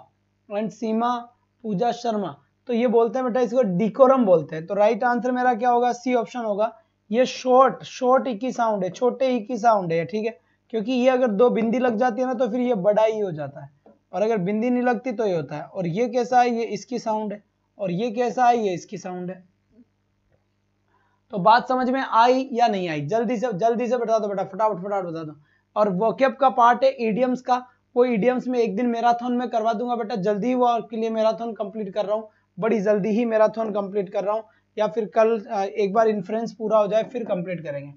Speaker 1: एंड सीमा, पूजा शर्मा। तो ये बोलते हैं बेटा इसको डिकोरम बोलते हैं। तो राइट आंसर मेरा क्या होगा, सी ऑप्शन होगा। ये शॉर्ट ई की साउंड है, छोटे ई की साउंड है, ठीक है, क्योंकि ये अगर दो बिंदी लग जाती है ना तो फिर ये बड़ा ई हो जाता है, और अगर बिंदी नहीं लगती तो ये होता है। और ये कैसा है, ये इसकी साउंड है, और ये कैसा है, ये इसकी साउंड है। तो बात समझ में आई या नहीं आई, जल्दी से बता दो बेटा, फटाफट बता दो। और वोकैब का पार्ट है इडियम्स का, वो इडियम्स में एक दिन मैराथन में करवा दूंगा बेटा, जल्दी ही वो आपके लिए मैराथन कंप्लीट कर रहा हूँ, बड़ी जल्दी ही मैराथन कंप्लीट कर रहा हूँ, या फिर कल एक बार इन्फ्रेंस पूरा हो जाए फिर कंप्लीट करेंगे।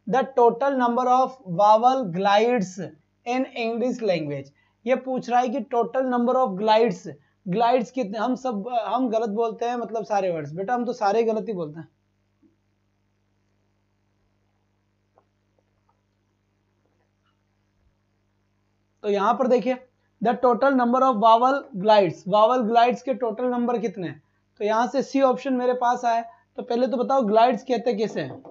Speaker 1: The total number of vowel glides in English language, ये पूछ रहा है कि टोटल नंबर ऑफ ग्लाइड्स कितने। हम गलत बोलते हैं, मतलब सारे वर्ड्स बेटा, हम तो सारे गलत ही बोलते हैं। तो यहां पर देखिए the total number of vowel glides के टोटल नंबर कितने हैं। तो यहां से सी ऑप्शन मेरे पास आया। तो पहले तो बताओ ग्लाइड्स कहते किसे हैं,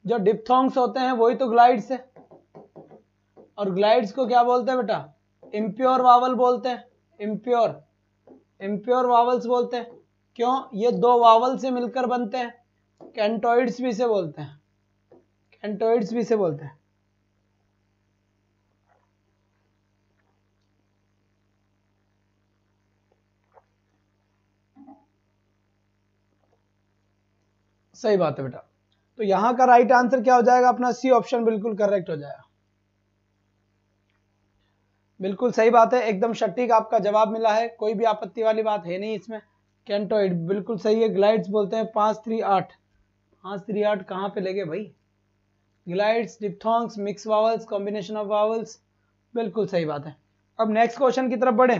Speaker 1: जो डिप्थोंग्स होते हैं वही तो ग्लाइड्स है। और ग्लाइड्स को क्या बोलते हैं बेटा, इम्प्योर वावल बोलते हैं, इम्प्योर वावल्स बोलते हैं। क्यों, ये दो वावल से मिलकर बनते हैं। कैंटोइड्स भी से बोलते हैं, सही बात है बेटा। तो यहां का राइट आंसर क्या हो जाएगा अपना, सी ऑप्शन बिल्कुल करेक्ट हो जाएगा। बिल्कुल सही बात है, एकदम सटीक आपका जवाब मिला है, कोई भी आपत्ति वाली बात है नहीं इसमें। कैंटोइड बिल्कुल सही है, ग्लाइड्स बोलते हैं। 538 कहां पे लगे भाई, glides, diphthongs, mix vowels, combination of vowels, बिल्कुल सही बात है। अब नेक्स्ट क्वेश्चन की तरफ बढ़े।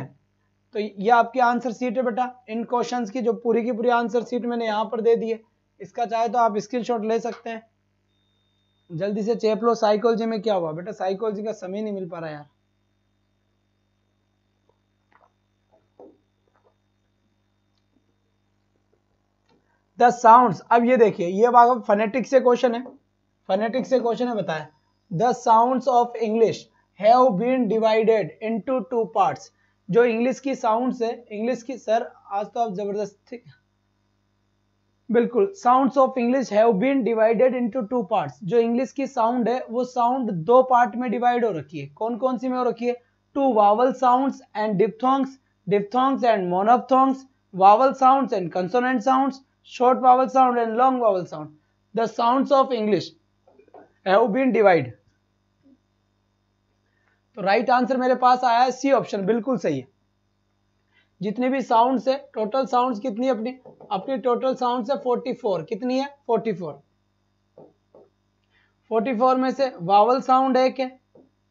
Speaker 1: तो ये आपकी आंसर सीट है बेटा, इन क्वेश्चंस की जो पूरी की पूरी आंसर सीट मैंने यहां पर दे दी है। इसका चाहे तो आप स्क्रीनशॉट ले सकते हैं, जल्दी से चेप लो। साइकोलॉजी में क्या हुआ बेटा, साइकोलॉजी का समय नहीं मिल पा रहा यार। द साउंड्स, अब ये देखिए, ये फोनेटिक्स से क्वेश्चन है, बताया the sounds of English have been divided into two parts. जो इंग्लिश की साउंड्स है, इंग्लिश की, सर आज तो आप जबरदस्ती, बिल्कुल, sounds of English have been divided into two parts. जो इंग्लिश की साउंड है वो साउंड दो पार्ट में डिवाइड हो रखी है। कौन कौन सी में हो रखी है, two vowel sounds and diphthongs and monophthongs, vowel sounds and consonant sounds, short vowel sound and long vowel sound. The sounds of English have been divide. तो राइट आंसर मेरे पास आया है सी ऑप्शन, बिल्कुल सही है। जितनी भी साउंड्स है, टोटल साउंड्स कितनी है अपनी टोटल साउंड्स है 44। कितनी है, 44 में से वावल साउंड एक है,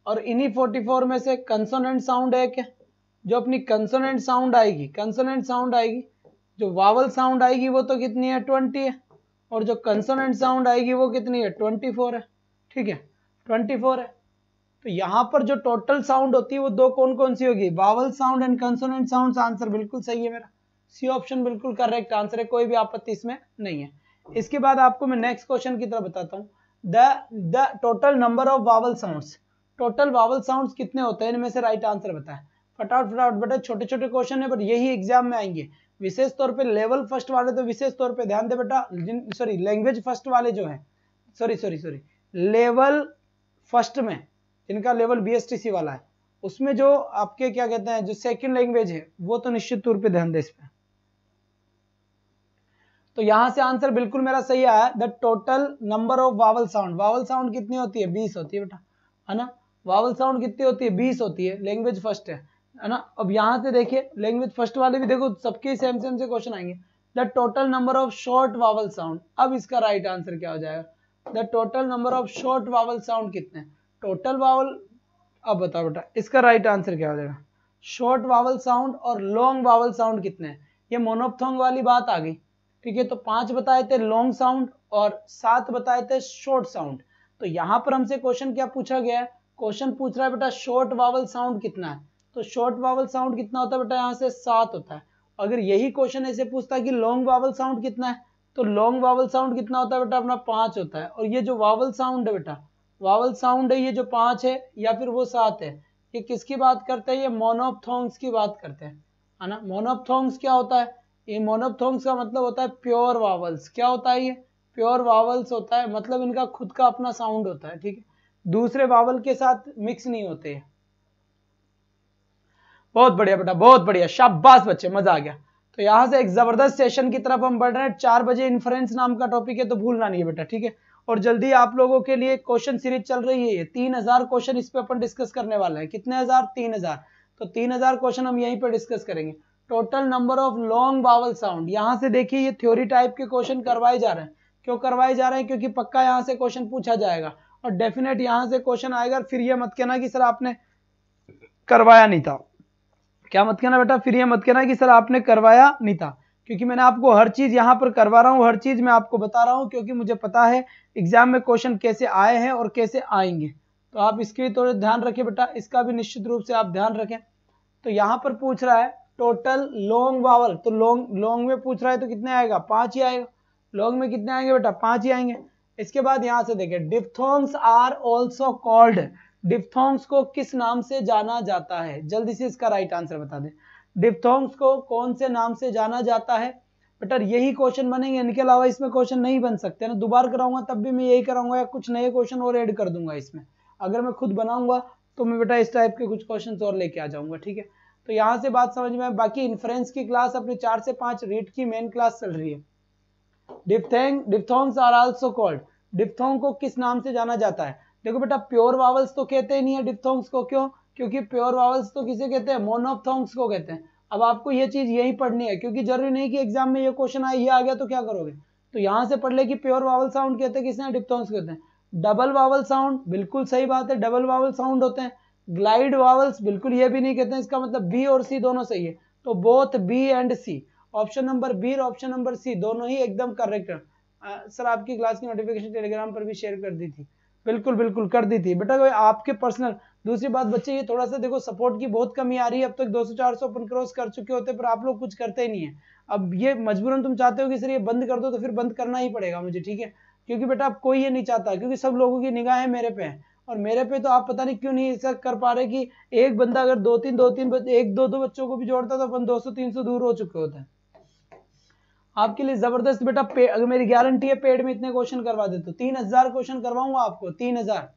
Speaker 1: और इन्हीं 44 में से कंसोनेंट साउंड एक है। जो अपनी कंसोनेंट साउंड आएगी, जो वावल साउंड आएगी वो तो कितनी है, 20 है, और जो कंसोनेंट साउंड आएगी वो कितनी है, 24 है, ठीक है, 24 है। तो यहां पर जो टोटल साउंड होती है वो दो कौन कौन सी होगी, vowel sound and consonant sound. Answer बिल्कुल सही है मेरा, सी ऑप्शन बिल्कुल करेक्ट आंसर है, कोई भी आपत्ति इसमें नहीं है। इसके बाद आपको मैं नेक्स्ट क्वेश्चन की तरफ बताता हूं। The total number of vowel sounds, total vowel sounds कितने होते हैं, इनमें से राइट आंसर बताएं। फटाफट बेटा, छोटे छोटे क्वेश्चन है पर यही एग्जाम में आएंगे, विशेष तौर पे लेवल फर्स्ट वाले तो विशेष तौर पे ध्यान दे बेटा, सॉरी लैंग्वेज फर्स्ट वाले जो है, सॉरी लेवल फर्स्ट में, जिनका लेवल BSTC वाला है, उसमें जो आपके क्या कहते हैं, जो सेकंड लैंग्वेज है, वो तो निश्चित तौर पे ध्यान दे इस पे। तो यहां से आंसर बिल्कुल मेरा सही आया, the total number of vowel sound कितनी होती है, 20 होती है बेटा, है ना। वावल साउंड कितनी होती है, 20 होती है, लैंग्वेज फर्स्ट है ना। अब यहां से देखिए लैंग्वेज फर्स्ट वाले भी देखो, सबके सेम से क्वेश्चन आएंगे। The total number of short vowel sound, अब इसका राइट आंसर क्या हो जाएगा, the total number of short vowel sound कितने, टोटल वावल। अब बताओ बेटा इसका राइट आंसर क्या हो जाएगा, शॉर्ट वावल साउंड और लॉन्ग वावल साउंड कितने हैं। ये मोनोप्थोंग वाली बात आ गई, ठीक है। तो 5 बताए थे लॉन्ग साउंड और 7 बताए थे शॉर्ट साउंड। तो यहां पर हमसे क्वेश्चन क्या पूछा गया है, क्वेश्चन पूछ रहा है बेटा शॉर्ट वावल साउंड कितना है। तो शॉर्ट वावल साउंड कितना होता है बेटा यहाँ से 7 होता है। अगर यही क्वेश्चन ऐसे पूछता है कि लॉन्ग वावल साउंड कितना है, तो लॉन्ग वावल साउंड कितना होता है बेटा अपना 5 होता है। और ये जो वावल साउंड है बेटा, वावल साउंड है ये जो 5 है या फिर वो 7 है, ये किसकी बात करते हैं, ये मोनोप्थोंग्स की बात करते हैं, है ना। मोनोप्थोंग्स क्या होता है, ये मोनोप्थोंग्स का मतलब होता है प्योर वावल्स। क्या होता है, ये प्योर वावल्स होता है, मतलब इनका खुद का अपना साउंड होता है, ठीक है, दूसरे वावल के साथ मिक्स नहीं होते। बहुत बढ़िया बेटा, बहुत बढ़िया, शाबाश बच्चे, मजा आ गया। तो यहां से एक जबरदस्त सेशन की तरफ हम बढ़ रहे हैं। 4 बजे इन्फ्रेंस नाम का टॉपिक है, तो भूलना नहीं है बेटा, ठीक है। और जल्दी आप लोगों के लिए क्वेश्चन सीरीज चल रही है, ये 3000 क्वेश्चन इस पे अपन डिस्कस करने वाले हैं। कितने हजार, 3000। तो 3000 क्वेश्चन हम यहीं पे डिस्कस करेंगे। Total number of long vowel sound, यहां से देखिए ये थ्योरी टाइप के क्वेश्चन करवाए जा रहे हैं। क्यों करवाए जा रहे हैं, क्योंकि पक्का यहाँ से क्वेश्चन पूछा जाएगा और डेफिनेट यहाँ से क्वेश्चन आएगा। फिर ये मत कहना कि सर आपने करवाया नहीं था, क्या मत कहना बेटा, फिर ये मत कहना कि सर आपने करवाया नहीं था, क्योंकि मैंने आपको हर चीज यहाँ पर करवा रहा हूँ, हर चीज मैं आपको बता रहा हूँ, क्योंकि मुझे पता है एग्जाम में क्वेश्चन कैसे आए हैं और कैसे आएंगे। तो आप इसके थोड़े ध्यान रखें बेटा, इसका भी निश्चित रूप से आप ध्यान रखें। तो यहाँ पर पूछ रहा है टोटल लॉन्ग वावल, तो लॉन्ग में पूछ रहा है तो कितने आएगा, 5 ही आएगा। लॉन्ग में कितने आएंगे बेटा, 5 ही आएंगे। इसके बाद यहाँ से देखिए, diphthongs are also called, diphthongs को किस नाम से जाना जाता है, जल्दी से इसका राइट आंसर बता दें। डिप्थोंग्स को कौन से नाम से जाना जाता है बेटा, यही क्वेश्चन बनेंगे, इनके अलावा इसमें क्वेश्चन नहीं बन सकते ना। दोबारा कराऊंगा तब भी मैं यही कराऊंगा या कुछ नए क्वेश्चन और ऐड कर दूंगा इसमें। अगर मैं खुद बनाऊंगा तो मैं बेटा इस टाइप के कुछ क्वेश्चन और लेके आ जाऊंगा, ठीक है। तो यहाँ से बात समझ में। बाकी इन्फ्रेंस की क्लास अपनी 4 से 5 रीड की मेन क्लास चल रही है। Diphthongs are also called, diphthong को किस नाम से जाना जाता है। देखो बेटा, प्योर वावल्स तो कहते ही नहीं है डिप्थोंग्स को, क्यों, क्योंकि प्योर वावल्स तो किसे कहते हैं, मोनोप्थोंग्स को कहते हैं। अब आपको ये चीज यही पढ़नी है, क्योंकि जरूरी नहीं कि एग्जाम में ये क्वेश्चन आए, ये आ गया तो क्या करोगे। तो यहां से पढ़ ले कि प्योर वावल साउंड कहते हैं किसने, डिप्थोंग्स कहते हैं। डबल वावल साउंड, बिल्कुल सही बात है, डबल वावल साउंड होते हैं। ग्लाइड वावल्स, बिल्कुल ये भी नहीं कहते हैं, इसका मतलब बी और सी दोनों सही है। तो both b and c, option number b और ऑप्शन नंबर सी दोनों ही एकदम करेक्ट है। सर आपकी क्लास की नोटिफिकेशन टेलीग्राम पर भी शेयर कर दी थी, बिल्कुल बिल्कुल कर दी थी बेटा, आपके पर्सनल। दूसरी बात बच्चे, ये थोड़ा सा देखो सपोर्ट की बहुत कमी आ रही है। अब तक 200-400 अपन क्रॉस कर चुके होते, पर आप लोग कुछ करते ही नहीं है। अब ये मजबूरन तुम चाहते हो कि सर ये बंद कर दो, तो फिर बंद करना ही पड़ेगा मुझे, ठीक है। क्योंकि बेटा अब कोई ये नहीं चाहता, क्योंकि सब लोगों की निगाहें मेरे पे है, और मेरे पे तो आप पता नहीं क्यों नहीं ऐसा कर पा रहे कि एक बंदा अगर 2-3 एक दो बच्चों को भी जोड़ता तो अपन 200-300 दूर हो चुके होते हैं। आपके लिए जबरदस्त बेटा, अगर मेरी गारंटी है पेड में इतने क्वेश्चन करवा देते, 3000 क्वेश्चन करवाऊंगा आपको, 3000,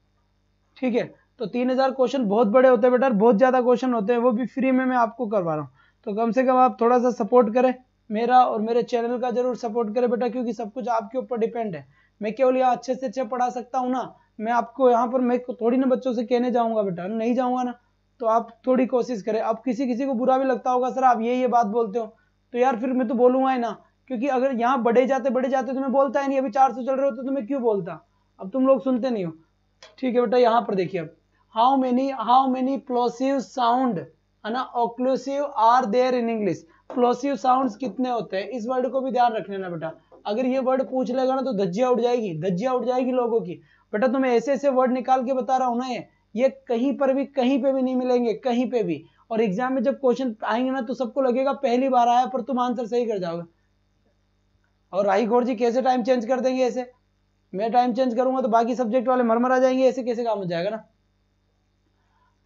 Speaker 1: ठीक है। तो 3000 क्वेश्चन बहुत बड़े होते हैं बेटा, बहुत ज्यादा क्वेश्चन होते हैं, वो भी फ्री में मैं आपको करवा रहा हूँ। तो कम से कम आप थोड़ा सा सपोर्ट करें मेरा और मेरे चैनल का, जरूर सपोर्ट करें बेटा, क्योंकि सब कुछ आपके ऊपर डिपेंड है। मैं केवल यहाँ अच्छे से अच्छे पढ़ा सकता हूँ ना, मैं आपको यहाँ पर मैं थोड़ी ना बच्चों से कहने जाऊंगा बेटा, नहीं जाऊंगा ना। तो आप थोड़ी कोशिश करें। अब किसी किसी को बुरा भी लगता होगा, सर आप ये बात बोलते हो, तो यार फिर मैं तो बोलूंगा ही ना, क्योंकि अगर यहाँ बढ़े जाते तो मैं बोलता ही नहीं। अभी 400 चल रहे होते तो मैं क्यों बोलता, अब तुम लोग सुनते नहीं हो, ठीक है बेटा। यहाँ पर देखिए, अब हाउ मेनी प्लोसिव साउंड है ना, occlusive are there in English, plosive sounds कितने होते हैं, इस वर्ड को भी ध्यान रख लेना बेटा। अगर ये वर्ड पूछ लेगा ना तो धज्जियां उड़ जाएगी, धज्जियां उड़ जाएगी लोगों की। बेटा तुम्हें ऐसे ऐसे वर्ड निकाल के बता रहा हूं ना, ये कहीं पर भी कहीं पे भी नहीं मिलेंगे, कहीं पे भी। और एग्जाम में जब क्वेश्चन आएंगे ना तो सबको लगेगा पहली बार आया, पर तुम आंसर सही कर जाओगे। और राही गौर जी कैसे टाइम चेंज कर देंगे, ऐसे मैं टाइम चेंज करूंगा तो बाकी सब्जेक्ट वाले मरमर आ जाएंगे, ऐसे कैसे काम हो जाएगा ना।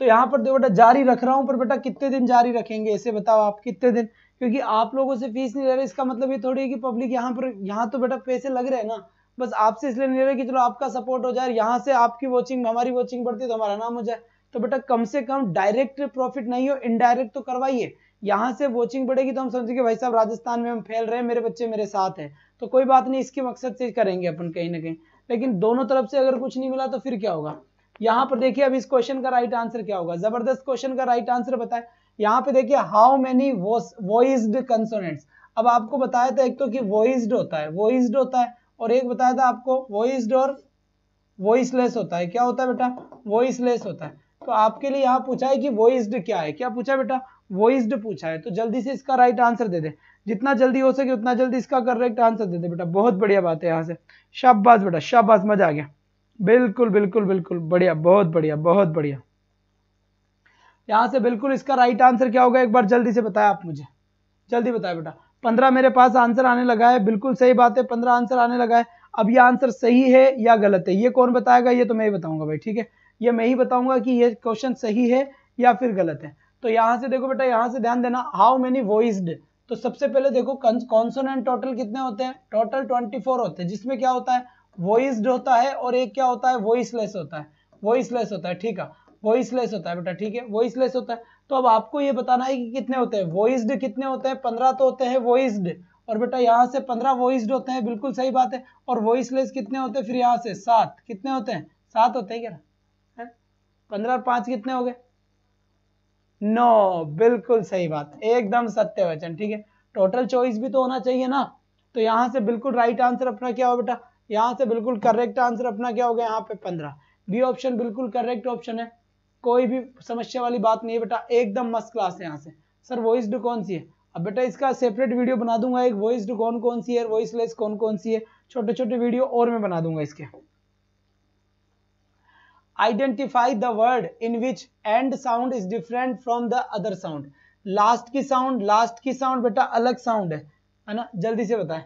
Speaker 1: तो यहाँ पर देखो बेटा, जारी रख रहा हूं, पर बेटा कितने दिन जारी रखेंगे, ऐसे बताओ आप कितने दिन, क्योंकि आप लोगों से फीस नहीं ले रहे, इसका मतलब ये थोड़ी है कि पब्लिक यहाँ तो बेटा पैसे लग रहे हैं ना, बस आपसे इसलिए नहीं ले रहे कि चलो आपका सपोर्ट हो जाए, यहाँ से आपकी वॉचिंग हमारी वॉचिंग बढ़ती तो हमारा नाम हो जाए। तो बेटा कम से कम डायरेक्ट प्रॉफिट नहीं हो, इनडायरेक्ट तो करवाइए। यहाँ से वॉचिंग बढ़ेगी तो हम समझेंगे भाई साहब राजस्थान में हम फैल रहे हैं, मेरे बच्चे मेरे साथ हैं, तो कोई बात नहीं, इसके मकसद से करेंगे अपन कहीं ना कहीं। लेकिन दोनों तरफ से अगर कुछ नहीं मिला तो फिर क्या होगा। यहाँ पर देखिए, अब इस क्वेश्चन का राइट आंसर क्या होगा, जबरदस्त क्वेश्चन का राइट आंसर बताए। यहाँ पे देखिए, हाउ मेनी वॉइस्ड कंसोनेंट्स। अब आपको बताया था एक तो कि वॉइस्ड होता है, वॉइस्ड होता है, और एक बताया था आपको वॉइस्ड और वॉइसलेस होता है। क्या होता है बेटा, वॉइसलेस होता है। तो आपके लिए यहाँ पूछा है कि वॉइस्ड क्या है, क्या पूछा है बेटा, वॉइस्ड पूछा है। तो जल्दी से इसका राइट आंसर दे दे, जितना जल्दी हो सके उतना जल्दी इसका करेक्ट आंसर दे दे बेटा। बहुत बढ़िया बात है, यहाँ से शाबाश बेटा, शाबाश, मजा आ गया, बिल्कुल बिल्कुल बिल्कुल बढ़िया, बहुत बढ़िया बहुत बढ़िया। यहाँ से बिल्कुल इसका राइट आंसर क्या होगा, एक बार जल्दी से बताया आप मुझे, जल्दी बताया बेटा। 15 मेरे पास आंसर आने लगा है, बिल्कुल सही बात है, 15 आंसर आने लगा है। अब ये आंसर सही है या गलत है, ये कौन बताएगा, ये तो मैं ही बताऊंगा भाई, ठीक है। ये मैं ही बताऊंगा कि ये क्वेश्चन सही है या फिर गलत है। तो यहाँ से देखो बेटा, यहाँ से ध्यान देना, हाउ मेनी वॉइस्ड, तो सबसे पहले देखो कॉन्सोनेंट टोटल कितने होते हैं, टोटल 24 होते हैं, जिसमें क्या होता है, वॉइस्ड होता है और एक क्या होता है, वॉइसलेस होता है, वॉइसलेस होता है, ठीक है, वॉइसलेस होता है बेटा, ठीक है, वॉइसलेस होता है। तो अब आपको ये बताना है कि कितने होते हैं, वॉइस्ड कितने होते हैं, 15 तो होते हैं वॉइस्ड, और बेटा यहाँ से 15 वॉइस्ड होते हैं, बिल्कुल सही बात है। और वॉइसलेस कितने होते हैं, फिर यहाँ से 7, कितने होते हैं, 7 होते हैं क्या, 15 और 5 कितने हो गए, 9, बिल्कुल सही बात, एकदम सत्य वचन, ठीक है। टोटल चॉइस भी तो होना चाहिए ना, तो यहाँ से बिल्कुल राइट आंसर अपना क्या हो बेटा, यहाँ से बिल्कुल करेक्ट आंसर अपना क्या हो गया, यहाँ पे 15, बी ऑप्शन बिल्कुल करेक्ट ऑप्शन है, कोई भी समस्या वाली बात नहीं है बेटा, एकदम मस्त क्लास है। यहाँ से सर वॉइस्ड कौन सी है, अब बेटा इसका सेपरेट वीडियो बना दूंगा, एक वॉइस्ड कौन कौन सी है, वॉइसलेस कौन कौन सी है, छोटे छोटे वीडियो और मैं बना दूंगा इसके। Identify the word in which and sound is different from the other sound, last की साउंड बेटा अलग साउंड है ना, जल्दी से बताएं,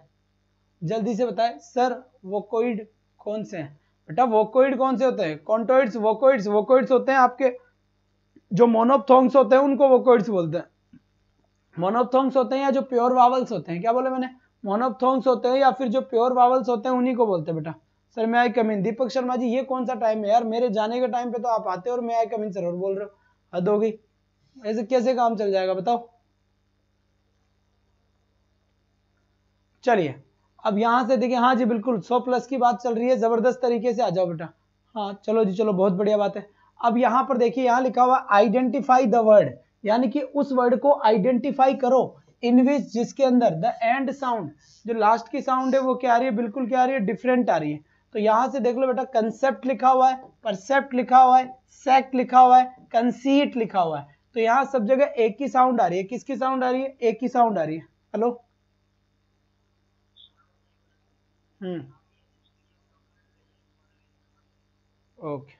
Speaker 1: जल्दी से बताएं सर वोकोइड कौन से हैं बेटा, वोकोइड कौन से होते हैं, कॉन्टोइड्स, वोकोइड्स, वोकोइड्स होते हैं आपके जो मोनोप्थोंग्स होते हैं उनको वोकोइड्स बोलते हैं, मोनोप्थोंग्स होते हैं या जो प्योर वावल्स होते हैं, क्या बोले मैंने, मोनोप्थोंग्स होते हैं या फिर जो प्योर वावल्स होते हैं उन्हीं को बोलते हैं बेटा। सर मैं आई कम इन, दीपक शर्मा जी ये कौन सा टाइम है यार, मेरे जाने के टाइम पे तो आप आते हो और मैं आई कम इन सर और बोल रहे हो, हद हो गई, ऐसे कैसे काम चल जाएगा बताओ। चलिए अब यहां से देखिए, हाँ जी बिल्कुल 100+ की बात चल रही है, जबरदस्त तरीके से आ जाओ बेटा, हाँ चलो जी चलो, बहुत बढ़िया बात है। अब यहां पर देखिए, यहाँ लिखा हुआ आइडेंटिफाई द वर्ड, यानी कि उस वर्ड को आइडेंटिफाई करो इन विच, जिसके अंदर द एंड साउंड, जो लास्ट की साउंड है वो क्या आ रही है, बिल्कुल क्या आ रही है, डिफरेंट आ रही है। तो यहां से देख लो बेटा, कंसेप्ट लिखा हुआ है, परसेप्ट लिखा हुआ है, सेक्ट लिखा हुआ है, कंसीट लिखा हुआ है, तो यहाँ सब जगह एक ही साउंड आ रही है, किसकी साउंड आ रही है, एक ही साउंड आ रही है। हेलो ओके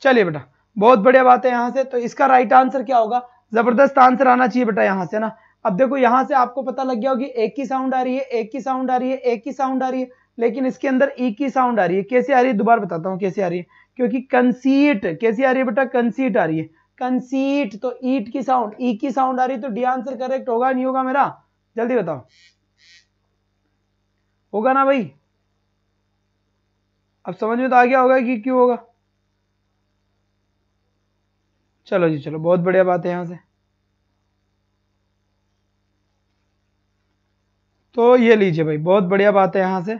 Speaker 1: चलिए बेटा, बहुत बढ़िया बात है। यहाँ से तो इसका राइट आंसर क्या होगा, जबरदस्त आंसर आना चाहिए बेटा यहाँ से ना। अब देखो यहाँ से आपको पता लग गया होगी, एक ही साउंड आ रही है, एक ही साउंड आ रही है, एक ही साउंड आ रही है, लेकिन इसके अंदर ई की साउंड आ रही है, कैसे आ रही है, दोबारा बताता हूँ कैसे आ रही है, क्योंकि कंसीट कैसे आ रही है बेटा, कंसीट आ रही है, कंसीट तो ईट की साउंड, ई की साउंड आ रही है, तो डी आंसर करेक्ट होगा नहीं होगा मेरा, जल्दी बताओ, होगा ना भाई, अब समझ में तो आ गया होगा कि क्यों होगा। चलो जी चलो, बहुत बढ़िया बात है। यहाँ से तो ये लीजिए भाई, बहुत बढ़िया बात है। यहाँ से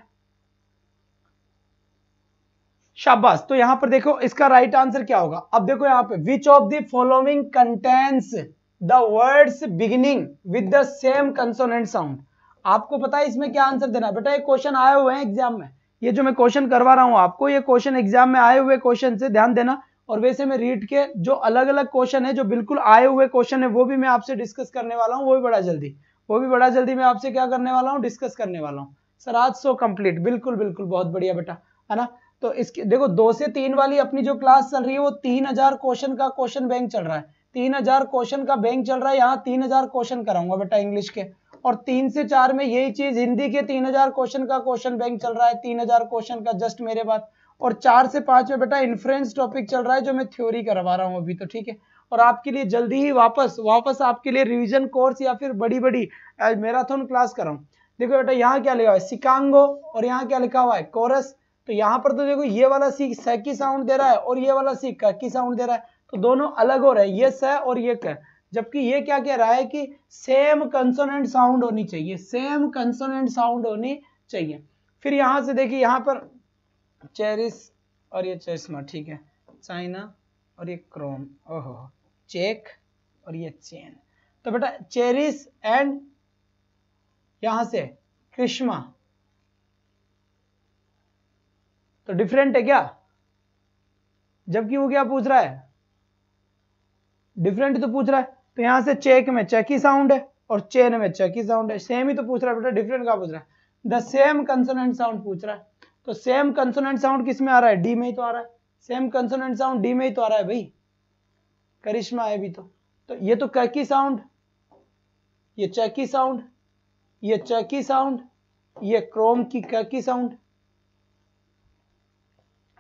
Speaker 1: शाबाश, तो यहां पर देखो इसका राइट आंसर क्या होगा, अब देखो यहाँ पे, विच of the following contains the words beginning with the same consonant sound, आपको पता है इसमें क्या आंसर देना है बेटा, ये क्वेश्चन आए हुए हैं एग्जाम में, ये जो मैं क्वेश्चन करवा रहा हूं आपको, ये क्वेश्चन एग्जाम में आए हुए क्वेश्चन से ध्यान देना, और वैसे मैं रीड के जो अलग अलग क्वेश्चन है, जो बिल्कुल आए हुए क्वेश्चन है, वो भी मैं आपसे डिस्कस करने वाला हूँ, वो भी बड़ा जल्दी मैं आपसे क्या करने वाला हूँ, डिस्कस करने वाला हूँ। सर आज सो कंप्लीट, बिल्कुल बिल्कुल, बहुत बढ़िया बेटा, है ना। तो इसकी देखो 2 से 3 वाली अपनी जो क्लास चल रही है, वो 3000 क्वेश्चन का क्वेश्चन बैंक चल रहा है, 3000 क्वेश्चन का बैंक चल रहा है, यहाँ 3000 क्वेश्चन कराऊंगा बेटा इंग्लिश के, और 3 से 4 में यही चीज हिंदी के 3000 क्वेश्चन का क्वेश्चन बैंक चल रहा है, 3000 क्वेश्चन का जस्ट मेरे बाद, और 4 से 5 में बेटा इन्फ्लुएंस टॉपिक चल रहा है, जो मैं थ्योरी करवा रहा हूँ अभी, तो ठीक है। और आपके लिए जल्दी ही वापस आपके लिए रिवीजन कोर्स या फिर बड़ी मैराथन क्लास कराऊं। देखो बेटा यहाँ क्या लिखा हुआ है, सिकांगो, और यहाँ क्या लिखा हुआ है, कोरस। तो यहाँ पर तो देखो ये वाला सी स की साउंड दे रहा है और ये वाला सी क की साउंड दे रहा है, तो दोनों अलग हो रहे हैं, ये स और ये क, जबकि ये क्या कह रहा है कि सेम कंसोनेंट साउंड होनी चाहिए, सेम कंसोनेंट साउंड होनी चाहिए। फिर यहां से देखिए, यहाँ पर चेरिस और ये चश्मा, ठीक है, चाइना और ये क्रोम, ओहो, चेक और ये चेन, तो बेटा चेरिस एंड यहां से क्रिश्मा, तो डिफरेंट है क्या, जबकि वो क्या पूछ रहा है, डिफरेंट तो पूछ रहा है, तो यहां से चेक में चेकी साउंड है और चेन में चेकी साउंड है, सेम ही तो पूछ रहा है बेटा, डिफरेंट क्या पूछ रहा है, द सेम कंसोनेंट साउंड पूछ रहा है, तो सेम कंसोनेंट साउंड किस में आ रहा है, डी में ही तो आ रहा है, सेम कंसोनेंट साउंड डी में ही तो आ रहा है भाई, करिश्मा है भी तो ये तो कैकी साउंड, ये चैकी साउंड, ये चैकी साउंड, ये क्रोम की कैकी साउंड।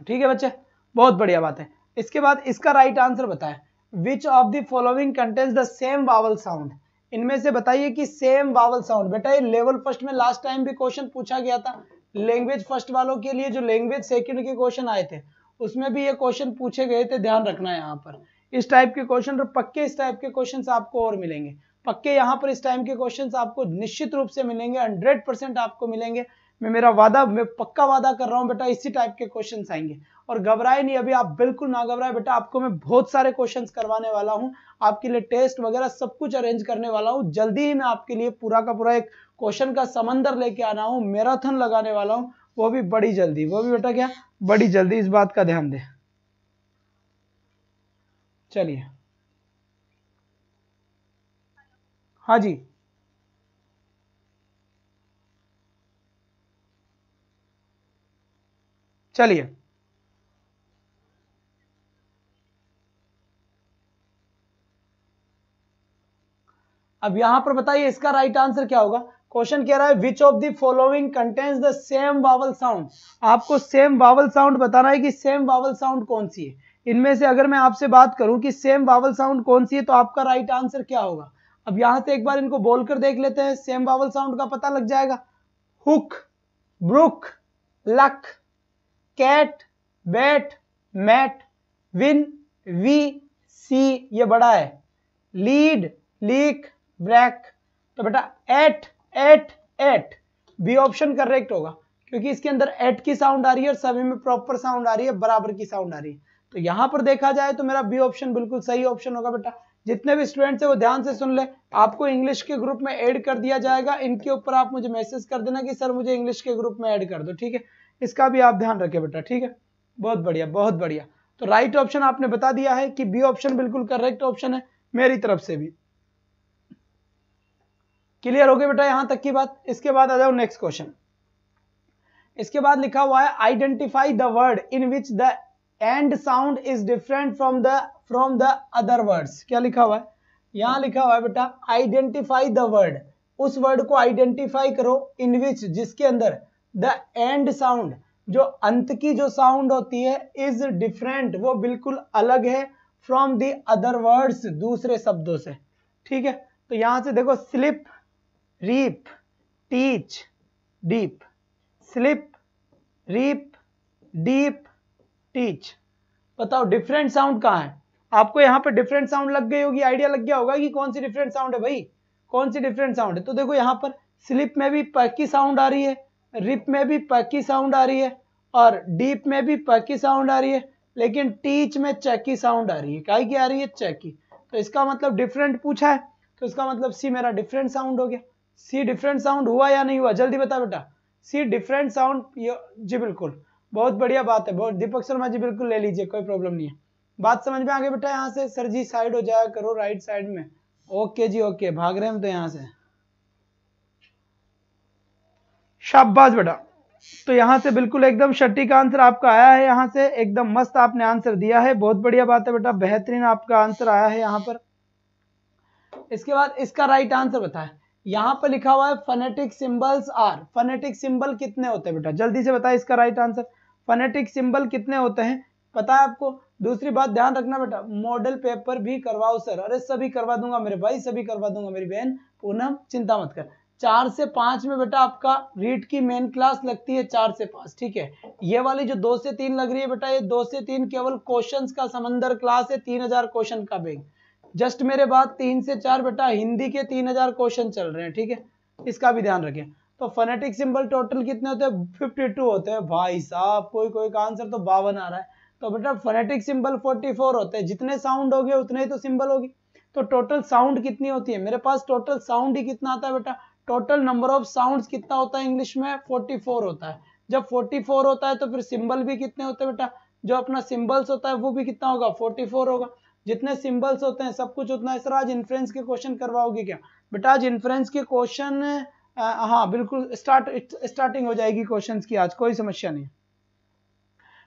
Speaker 1: ठीक है बच्चे, बहुत बढ़िया बात है। इसके बाद इसका राइट आंसर बताएं, विच of the following contains the same vowel sound. इनमें से बताइए कि सेम वावल साउंड। बेटा ये लेवल फर्स्ट में लास्ट टाइम भी क्वेश्चन पूछा गया था, लैंग्वेज फर्स्ट वालों के लिए जो लैंग्वेज सेकंड के क्वेश्चन आए थे उसमें भी ये क्वेश्चन पूछे गए थे, ध्यान रखना है यहाँ पर। इस टाइप के क्वेश्चन और पक्के इस टाइप के क्वेश्चन आपको और मिलेंगे, पक्के यहाँ पर इस टाइम के क्वेश्चन आपको निश्चित रूप से मिलेंगे, 100% आपको मिलेंगे। मैं मेरा वादा, मैं पक्का वादा कर रहा हूं बेटा, इसी टाइप के क्वेश्चंस आएंगे। और घबराए नहीं, अभी आप बिल्कुल ना घबराए बेटा, आपको मैं बहुत सारे क्वेश्चंस करवाने वाला हूं, आपके लिए टेस्ट वगैरह सब कुछ अरेंज करने वाला हूं। जल्दी ही मैं आपके लिए पूरा का पूरा एक क्वेश्चन का समंदर लेके आना हूं, मैराथन लगाने वाला हूं, वो भी बड़ी जल्दी, वो भी बेटा क्या बड़ी जल्दी, इस बात का ध्यान दे। चलिए, हाँ जी, चलिए अब यहां पर बताइए इसका राइट आंसर क्या होगा। क्वेश्चन कह रहा है विच of the following contains the same vowel sound. आपको सेम वावल साउंड बताना है कि सेम वावल साउंड कौन सी है। इनमें से अगर मैं आपसे बात करूं कि सेम वावल साउंड कौन सी है तो आपका राइट आंसर क्या होगा। अब यहां से एक बार इनको बोलकर देख लेते हैं, सेम वावल साउंड का पता लग जाएगा। Hook, brook, luck, cat, bat, mat, win, we, C ये बड़ा है, लीड, लीक, ब्रैक। तो बेटा at, at, at, B option correct होगा, क्योंकि इसके अंदर एट की साउंड आ रही है और सभी में प्रॉपर साउंड आ रही है, बराबर की साउंड आ रही है। तो यहां पर देखा जाए तो मेरा बी ऑप्शन बिल्कुल सही ऑप्शन होगा बेटा। जितने भी स्टूडेंट्स है वो ध्यान से सुन ले, आपको इंग्लिश के ग्रुप में ऐड कर दिया जाएगा, इनके ऊपर आप मुझे मैसेज कर देना कि सर मुझे इंग्लिश के ग्रुप में ऐड कर दो, ठीक है। इसका भी आप ध्यान रखें बेटा, ठीक है। बहुत बढ़िया, बहुत बढ़िया। तो राइट ऑप्शन आपने बता दिया है कि बी ऑप्शन बिल्कुल करेक्ट ऑप्शन है मेरी तरफ से भी। क्लियर हो गया बेटा यहां तक की बात। इसके बाद आ जाओ नेक्स्ट क्वेश्चन। इसके बाद लिखा हुआ है identify the word in which the end sound is different from the other words. क्या लिखा हुआ है, यहां लिखा हुआ है बेटा आइडेंटिफाई द वर्ड, उस वर्ड को आइडेंटिफाई करो इन विच जिसके अंदर द एंड साउंड जो अंत की जो साउंड होती है इज डिफरेंट वो बिल्कुल अलग है फ्रॉम द अदर वर्ड्स दूसरे शब्दों से, ठीक है। तो यहां से देखो slip, reap, teach, deep, slip, reap, deep, teach. बताओ डिफरेंट साउंड कहां है। आपको यहां पर डिफरेंट साउंड लग गई होगी, आइडिया लग गया होगा कि कौन सी डिफरेंट साउंड है भाई, कौन सी डिफरेंट साउंड है। तो देखो यहां पर स्लिप में भी प की साउंड आ रही है, रिप में भी प की साउंड आ रही है और डीप में भी प की साउंड आ रही है, लेकिन टीच में चेक की साउंड आ रही है। काय की आ रही है, चेक की। तो इसका मतलब डिफरेंट पूछा है, तो इसका मतलब सी मेरा डिफरेंट साउंड हो गया। सी डिफरेंट साउंड हुआ या नहीं हुआ, जल्दी बता बेटा। सी डिफरेंट साउंड, जी बिल्कुल, बहुत बढ़िया बात है, बहुत। दीपक शर्मा जी बिल्कुल ले लीजिए, कोई प्रॉब्लम नहीं है। बात समझ में आ गई बेटा। यहाँ से सर जी साइड हो जाया करो, राइट साइड में। ओके जी ओके, भाग रहे हैं तो यहाँ से शाबाश बेटा। तो यहाँ से बिल्कुल एकदम सटीक आंसर आपका आया है, यहाँ से एकदम मस्त आपने आंसर दिया है, बहुत बढ़िया बात है बेटा, बेहतरीन आपका आंसर आया है यहाँ पर। इसके बाद इसका राइट आंसर बताएं। यहां पर लिखा हुआ है phonetic symbols are, phonetic symbol कितने होते हैं बेटा, जल्दी से बताएं इसका राइट आंसर। फोनेटिक सिंबल कितने होते हैं पता है आपको। दूसरी बात ध्यान रखना बेटा, मॉडल पेपर भी करवाओ सर, अरे सभी करवा दूंगा मेरे भाई, सभी करवा दूंगा मेरी बहन पूनम, चिंता मत कर। 4 से 5 में बेटा आपका रीड की मेन क्लास लगती है, 4 से 5, ठीक है। ये वाली जो 2 से 3 लग रही है बेटा, ये 2 से 3 केवल क्वेश्चंस का समंदर क्लास है, 3000 क्वेश्चन का बैग। जस्ट मेरे बाद 3 से 4 बेटा हिंदी के 3000 क्वेश्चन चल रहे हैं, ठीक है, इसका भी ध्यान रखें। तो फोनेटिक सिंबल टोटल कितने होते हैं, 52 होते हैं भाई साहब। कोई का आंसर तो 52 आ रहा है। तो बेटा फोनेटिक सिंबल 44 होते हैं, जितने साउंड हो गए उतने ही तो सिंबल होगी। तो टोटल साउंड कितनी होती है मेरे पास, टोटल साउंड ही कितना आता है बेटा, टोटल नंबर ऑफ साउंड्स कितना होता है इंग्लिश में, 44 होता है। जब 44 होता है तो फिर सिंबल भी कितने होते हैं बेटा, जो अपना सिंबल्स होता है वो भी कितना होगा, 44 होगा। जितने सिंबल्स होते हैं सब कुछ उतना है। सर आज इन्फ्रेंस के क्वेश्चन करवाओगे क्या बेटा, आज इन्फ्रेंस के क्वेश्चन, हाँ बिल्कुल स्टार्टिंग हो जाएगी क्वेश्चंस की आज, कोई समस्या नहीं,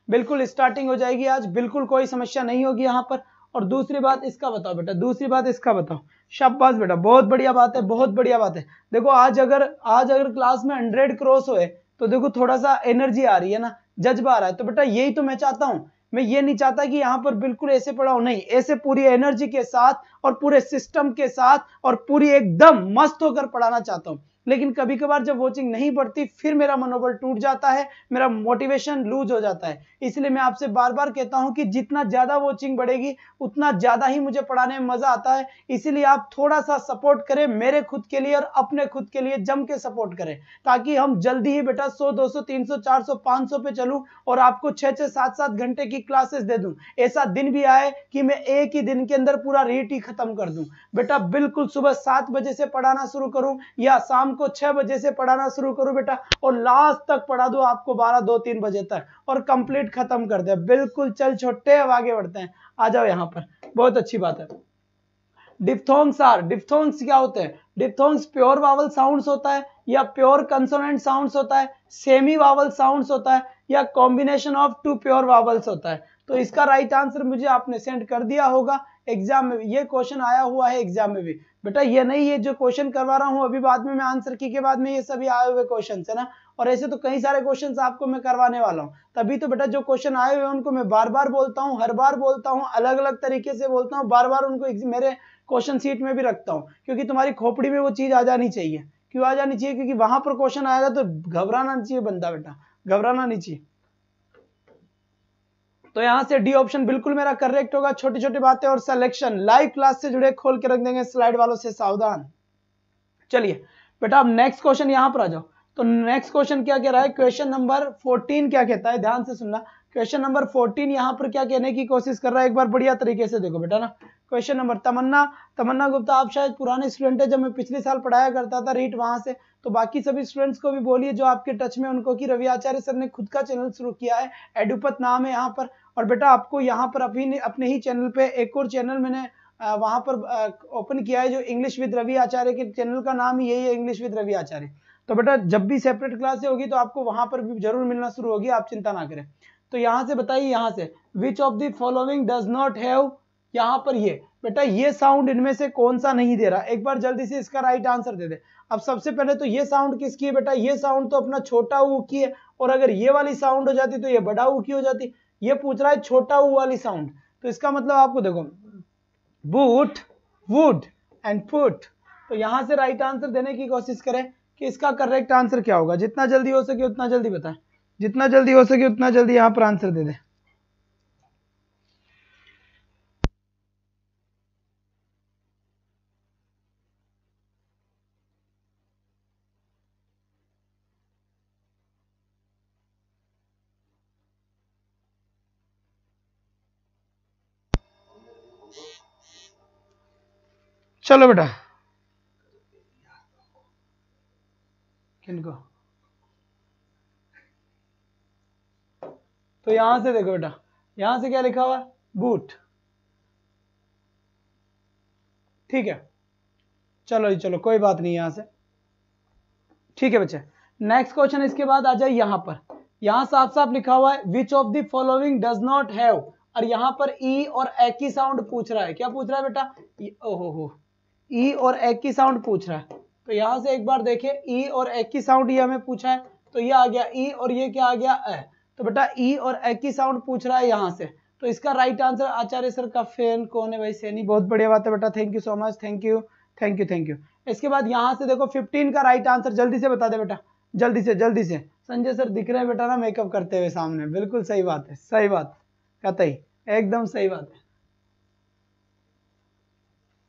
Speaker 1: बिल्कुल स्टार्टिंग हो जाएगी आज, बिल्कुल कोई समस्या नहीं होगी यहाँ पर। और दूसरी बात इसका बताओ बेटा, दूसरी बात इसका बताओ। शाबाश बेटा, बहुत बढ़िया बात है, बहुत बढ़िया बात है। देखो आज अगर क्लास में 100 क्रॉस हुए तो देखो थोड़ा सा एनर्जी आ रही है ना, जज्बा आ रहा है। तो बेटा यही तो मैं चाहता हूँ, मैं ये नहीं चाहता कि यहाँ पर बिल्कुल ऐसे पढ़ाओ, नहीं, ऐसे पूरी एनर्जी के साथ और पूरे सिस्टम के साथ और पूरी एकदम मस्त होकर पढ़ाना चाहता हूँ। लेकिन कभी कभार जब वॉचिंग नहीं बढ़ती फिर मेरा मनोबल टूट जाता है, मेरा मोटिवेशन लूज हो जाता है। इसलिए मैं आपसे बार बार कहता हूं कि जितना ज्यादा वॉचिंग बढ़ेगी उतना ज्यादा ही मुझे पढ़ाने में मजा आता है। इसीलिए आप थोड़ा सा सपोर्ट करें मेरे खुद के लिए और अपने खुद के लिए, जम के सपोर्ट करें, ताकि हम जल्दी ही बेटा 100, 200, 300, 400, 500 पे चलूं और आपको 6-6, 7-7 घंटे की क्लासेस दे दूं। ऐसा दिन भी आए कि मैं एक ही दिन के अंदर पूरा रीट ही खत्म कर दूं। बेटा बिल्कुल सुबह 7 बजे से पढ़ाना शुरू करूं या शाम को 6 बजे से पढ़ाना शुरू करूं बेटा, और लास्ट तक पढ़ा दूं आपको 12, 2, 3 बजे तक और कंप्लीट खत्म कर दे। बिल्कुल चल छोटे, अब आगे बढ़ते हैं, आ जाओ यहाँ पर, बहुत अच्छी बात है। डिप्थोंग्स क्या होते हैं? डिप्थोंग्स प्योर वावल साउंड्स होता है या प्योर कंसोनेंट साउंड्स होता है, सेमी वावल साउंड्स होता है या कॉम्बिनेशन ऑफ 2 प्योर वावल्स होता है? तो इसका राइट आंसर मुझे आपने सेंड कर दिया होगा। एग्जाम में ये क्वेश्चन आया हुआ है, एग्जाम में भी बेटा, ये नहीं ये जो क्वेश्चन करवा रहा हूं अभी बाद में मैं आंसर की के बाद में, ये सभी आए हुए क्वेश्चन है ना, और ऐसे तो कई सारे क्वेश्चंस आपको मैं करवाने वाला हूं। तभी तो बेटा जो क्वेश्चन आए हुए उनको मैं बार बार बोलता हूं, हर बार बोलता हूं, अलग अलग तरीके से बोलता हूं, बार बार उनको मेरे क्वेश्चन सीट में भी रखता हूं, क्योंकि तुम्हारी खोपड़ी में वो चीज आ जानी चाहिए। क्यों आ जानी चाहिए? क्योंकि वहां पर क्वेश्चन आएगा तो घबराना नहीं चाहिए बंदा, बेटा घबराना नहीं चाहिए। तो यहां से डी ऑप्शन बिल्कुल मेरा करेक्ट होगा। छोटी छोटी बातें और सिलेक्शन लाइव क्लास से जुड़े खोल के रख देंगे, स्लाइड वालों से सावधान। चलिए बेटा अब नेक्स्ट क्वेश्चन यहां पर आ जाओ। तो नेक्स्ट क्वेश्चन क्या कह रहा है? क्वेश्चन नंबर 14 क्या कहता है, ध्यान से सुनना। क्वेश्चन नंबर 14 यहां पर क्या कहने की कोशिश कर रहा है, एक बार बढ़िया तरीके से देखो बेटा ना। क्वेश्चन नंबर, तमन्ना गुप्ता, आप शायद पुराने स्टूडेंट है, जब मैं पिछले साल पढ़ाया करता था रीट वहां से, तो बाकी सभी स्टूडेंट्स को भी बोलिए जो आपके टच में उनको, कि रवि आचार्य सर ने खुद का चैनल शुरू किया है, एडुपत नाम है यहाँ पर। और बेटा आपको यहाँ पर अपने ही चैनल पे एक और चैनल मैंने वहां पर ओपन किया है, जो इंग्लिश विद रवि आचार्य के चैनल का नाम ही यही है, इंग्लिश विद रवि आचार्य। तो बेटा जब भी सेपरेट क्लास होगी तो आपको वहां पर भी जरूर मिलना शुरू होगी, आप चिंता ना करें। तो यहाँ से बताइए, यहाँ से विच of the following does not have, यहाँ पर ये बेटा ये साउंड इनमें से कौन सा नहीं दे रहा, एक बार जल्दी से इसका राइट आंसर दे दे। अब सबसे पहले तो ये साउंड किसकी है बेटा? ये साउंड तो अपना छोटा ऊ की है, और अगर ये वाली साउंड हो जाती तो ये बड़ा ऊ की हो जाती। ये पूछ रहा है छोटा ऊ वाली साउंड, तो इसका मतलब आपको देखो बूट, वुड एंड फुट। तो यहां से राइट आंसर देने की कोशिश करें कि इसका करेक्ट आंसर क्या होगा। जितना जल्दी हो सके उतना जल्दी बताएं, जितना जल्दी हो सके उतना जल्दी यहां पर आंसर दे दें। चलो बेटा, किनको? तो यहां से देखो बेटा, यहां से क्या लिखा हुआ है? बूट। ठीक है, चलो जी चलो, कोई बात नहीं यहां से। ठीक है बच्चे, नेक्स्ट क्वेश्चन इसके बाद आ जाए यहाँ पर। यहां साफ साफ लिखा हुआ है विच of the following does not have, और यहाँ पर ई और ए की साउंड पूछ रहा है। क्या पूछ रहा है बेटा? ओहो, ई और ए की साउंड पूछ रहा है। तो यहां से एक बार देखें, ई और ए की साउंड ये हमें पूछा है, तो ये आ गया ई और ये क्या आ गया? ए। तो बेटा ई और ए की साउंड पूछ रहा है यहाँ से, तो इसका राइट आंसर, आचार्य सर का फैन कौन है भाई? सैनी, बहुत बढ़िया बात है बेटा, thank you so much, thank you thank you thank you. इसके बाद यहाँ से देखो 15 का राइट आंसर जल्दी से बता दे बेटा, जल्दी से जल्दी से। संजय सर दिख रहे हैं बेटा ना मेकअप करते हुए सामने, बिल्कुल सही बात है, सही बात कतई, एकदम सही बात है।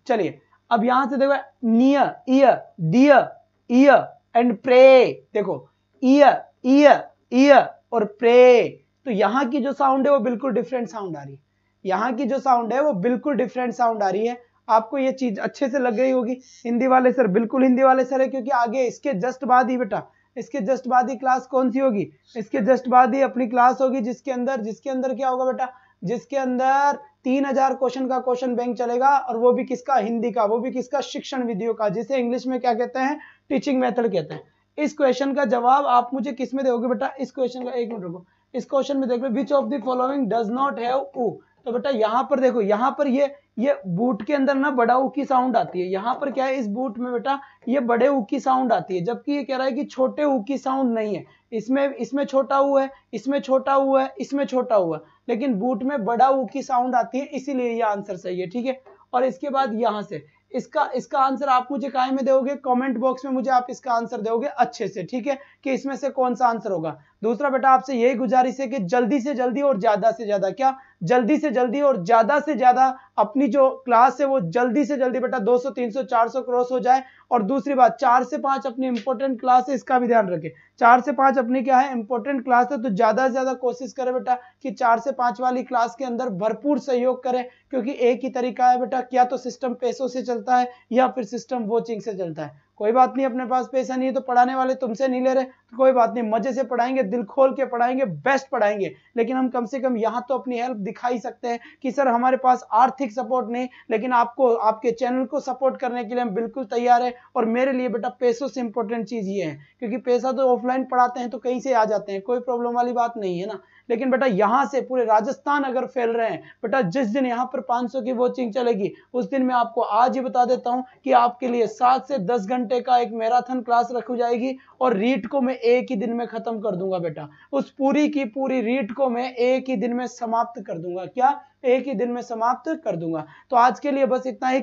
Speaker 1: चलिए अब यहां से देखो, near, ear, dear, ear and pray. देखो ईयर, ईयर, ईयर और प्रे, तो यहाँ की जो साउंड है वो बिल्कुल डिफरेंट साउंड आ रही है। यहाँ की जो साउंड है वो बिल्कुल डिफरेंट साउंड आ रही है। आपको ये चीज अच्छे से लग रही होगी। हिंदी वाले सर, बिल्कुल हिंदी वाले सर है, क्योंकि आगे इसके जस्ट बाद ही बेटा, इसके जस्ट बाद ही क्लास कौन सी होगी? इसके जस्ट बाद ही अपनी क्लास होगी, जिसके अंदर क्या होगा बेटा? जिसके अंदर 3000 क्वेश्चन का क्वेश्चन बैंक चलेगा, और वो भी किसका? हिंदी का, वो भी किसका? शिक्षण विधियों का, जिसे इंग्लिश में क्या कहते हैं? टीचिंग मेथड कहते हैं। इस क्वेश्चन का जवाब आप मुझे किस में दोगे बेटा? इस क्वेश्चन का, एक मिनट रुको, इस क्वेश्चन में देख लो, which of the following does not have ऊ। तो बेटा यहाँ पर देखो, यहाँ पर ये बूट के अंदर ना बड़ा ऊ की साउंड आती है, यहाँ पर क्या है इस बूट में बेटा ये बड़े ऊ की साउंड आती है, जबकि ये कह रहा है कि छोटे ऊ की साउंड नहीं है। इसमें छोटा ऊ है, इसमें छोटा ऊ है, इसमें छोटा ऊ है, लेकिन बूट में बड़ा ऊ की साउंड आती है, इसीलिए ये आंसर सही है। ठीक है, और इसके बाद यहां से इसका आंसर आप मुझे काय में दोगे, कमेंट बॉक्स में मुझे आप इसका आंसर दोगे अच्छे से। ठीक है, कि इसमें से कौन सा आंसर होगा। दूसरा बेटा आपसे यही गुजारिश है कि जल्दी से जल्दी और ज्यादा से ज्यादा, क्या जल्दी से जल्दी और ज्यादा से ज्यादा अपनी जो क्लास है वो जल्दी से जल्दी बेटा 200 300 400 क्रॉस हो जाए। और दूसरी बात 4 से 5 अपनी इंपॉर्टेंट क्लास है, इसका भी ध्यान रखें। 4 से 5 अपनी क्या है इंपॉर्टेंट क्लास है, तो ज्यादा से ज्यादा कोशिश करें बेटा कि 4 से 5 वाली क्लास के अंदर भरपूर सहयोग करें, क्योंकि एक ही तरीका है बेटा, क्या तो सिस्टम पैसों से चलता है या फिर सिस्टम वॉचिंग से चलता है। कोई बात नहीं, अपने पास पैसा नहीं है तो पढ़ाने वाले तुमसे नहीं ले रहे, तो कोई बात नहीं, मजे से पढ़ाएंगे, दिल खोल के पढ़ाएंगे, बेस्ट पढ़ाएंगे, लेकिन हम कम से कम यहाँ तो अपनी हेल्प दिखा ही सकते हैं कि सर हमारे पास आर्थिक सपोर्ट नहीं, लेकिन आपको आपके चैनल को सपोर्ट करने के लिए हम बिल्कुल तैयार है। और मेरे लिए बेटा पैसों से इंपॉर्टेंट चीज ये है, क्योंकि पैसा तो ऑफलाइन पढ़ाते हैं तो कहीं से आ जाते हैं, कोई प्रॉब्लम वाली बात नहीं है ना। लेकिन बेटा यहाँ से पूरे राजस्थान अगर फैल रहे हैं बेटा, जिस दिन यहाँ पर 500 की वॉचिंग चलेगी उस दिन मैं आपको आज ही बता देता हूँ कि आपके लिए 7 से 10 घंटे का एक मैराथन क्लास रखी जाएगी, और रीट को मैं एक ही दिन में खत्म कर दूंगा बेटा। उस पूरी की पूरी रीट को मैं एक ही दिन में समाप्त कर दूंगा, क्या एक ही दिन में समाप्त कर दूंगा। तो आज के लिए बस इतना ही,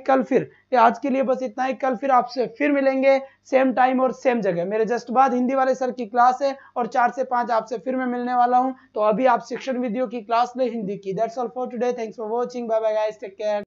Speaker 1: आज के लिए बस इतना ही, कल फिर आपसे फिर मिलेंगे सेम टाइम और सेम जगह। मेरे जस्ट बाद हिंदी वाले सर की क्लास है और 4 से 5 आपसे फिर मैं मिलने वाला हूं। तो अभी आप शिक्षण वीडियो की क्लास ले हिंदी की। That's all for today, thanks for watching, bye bye guys, take care.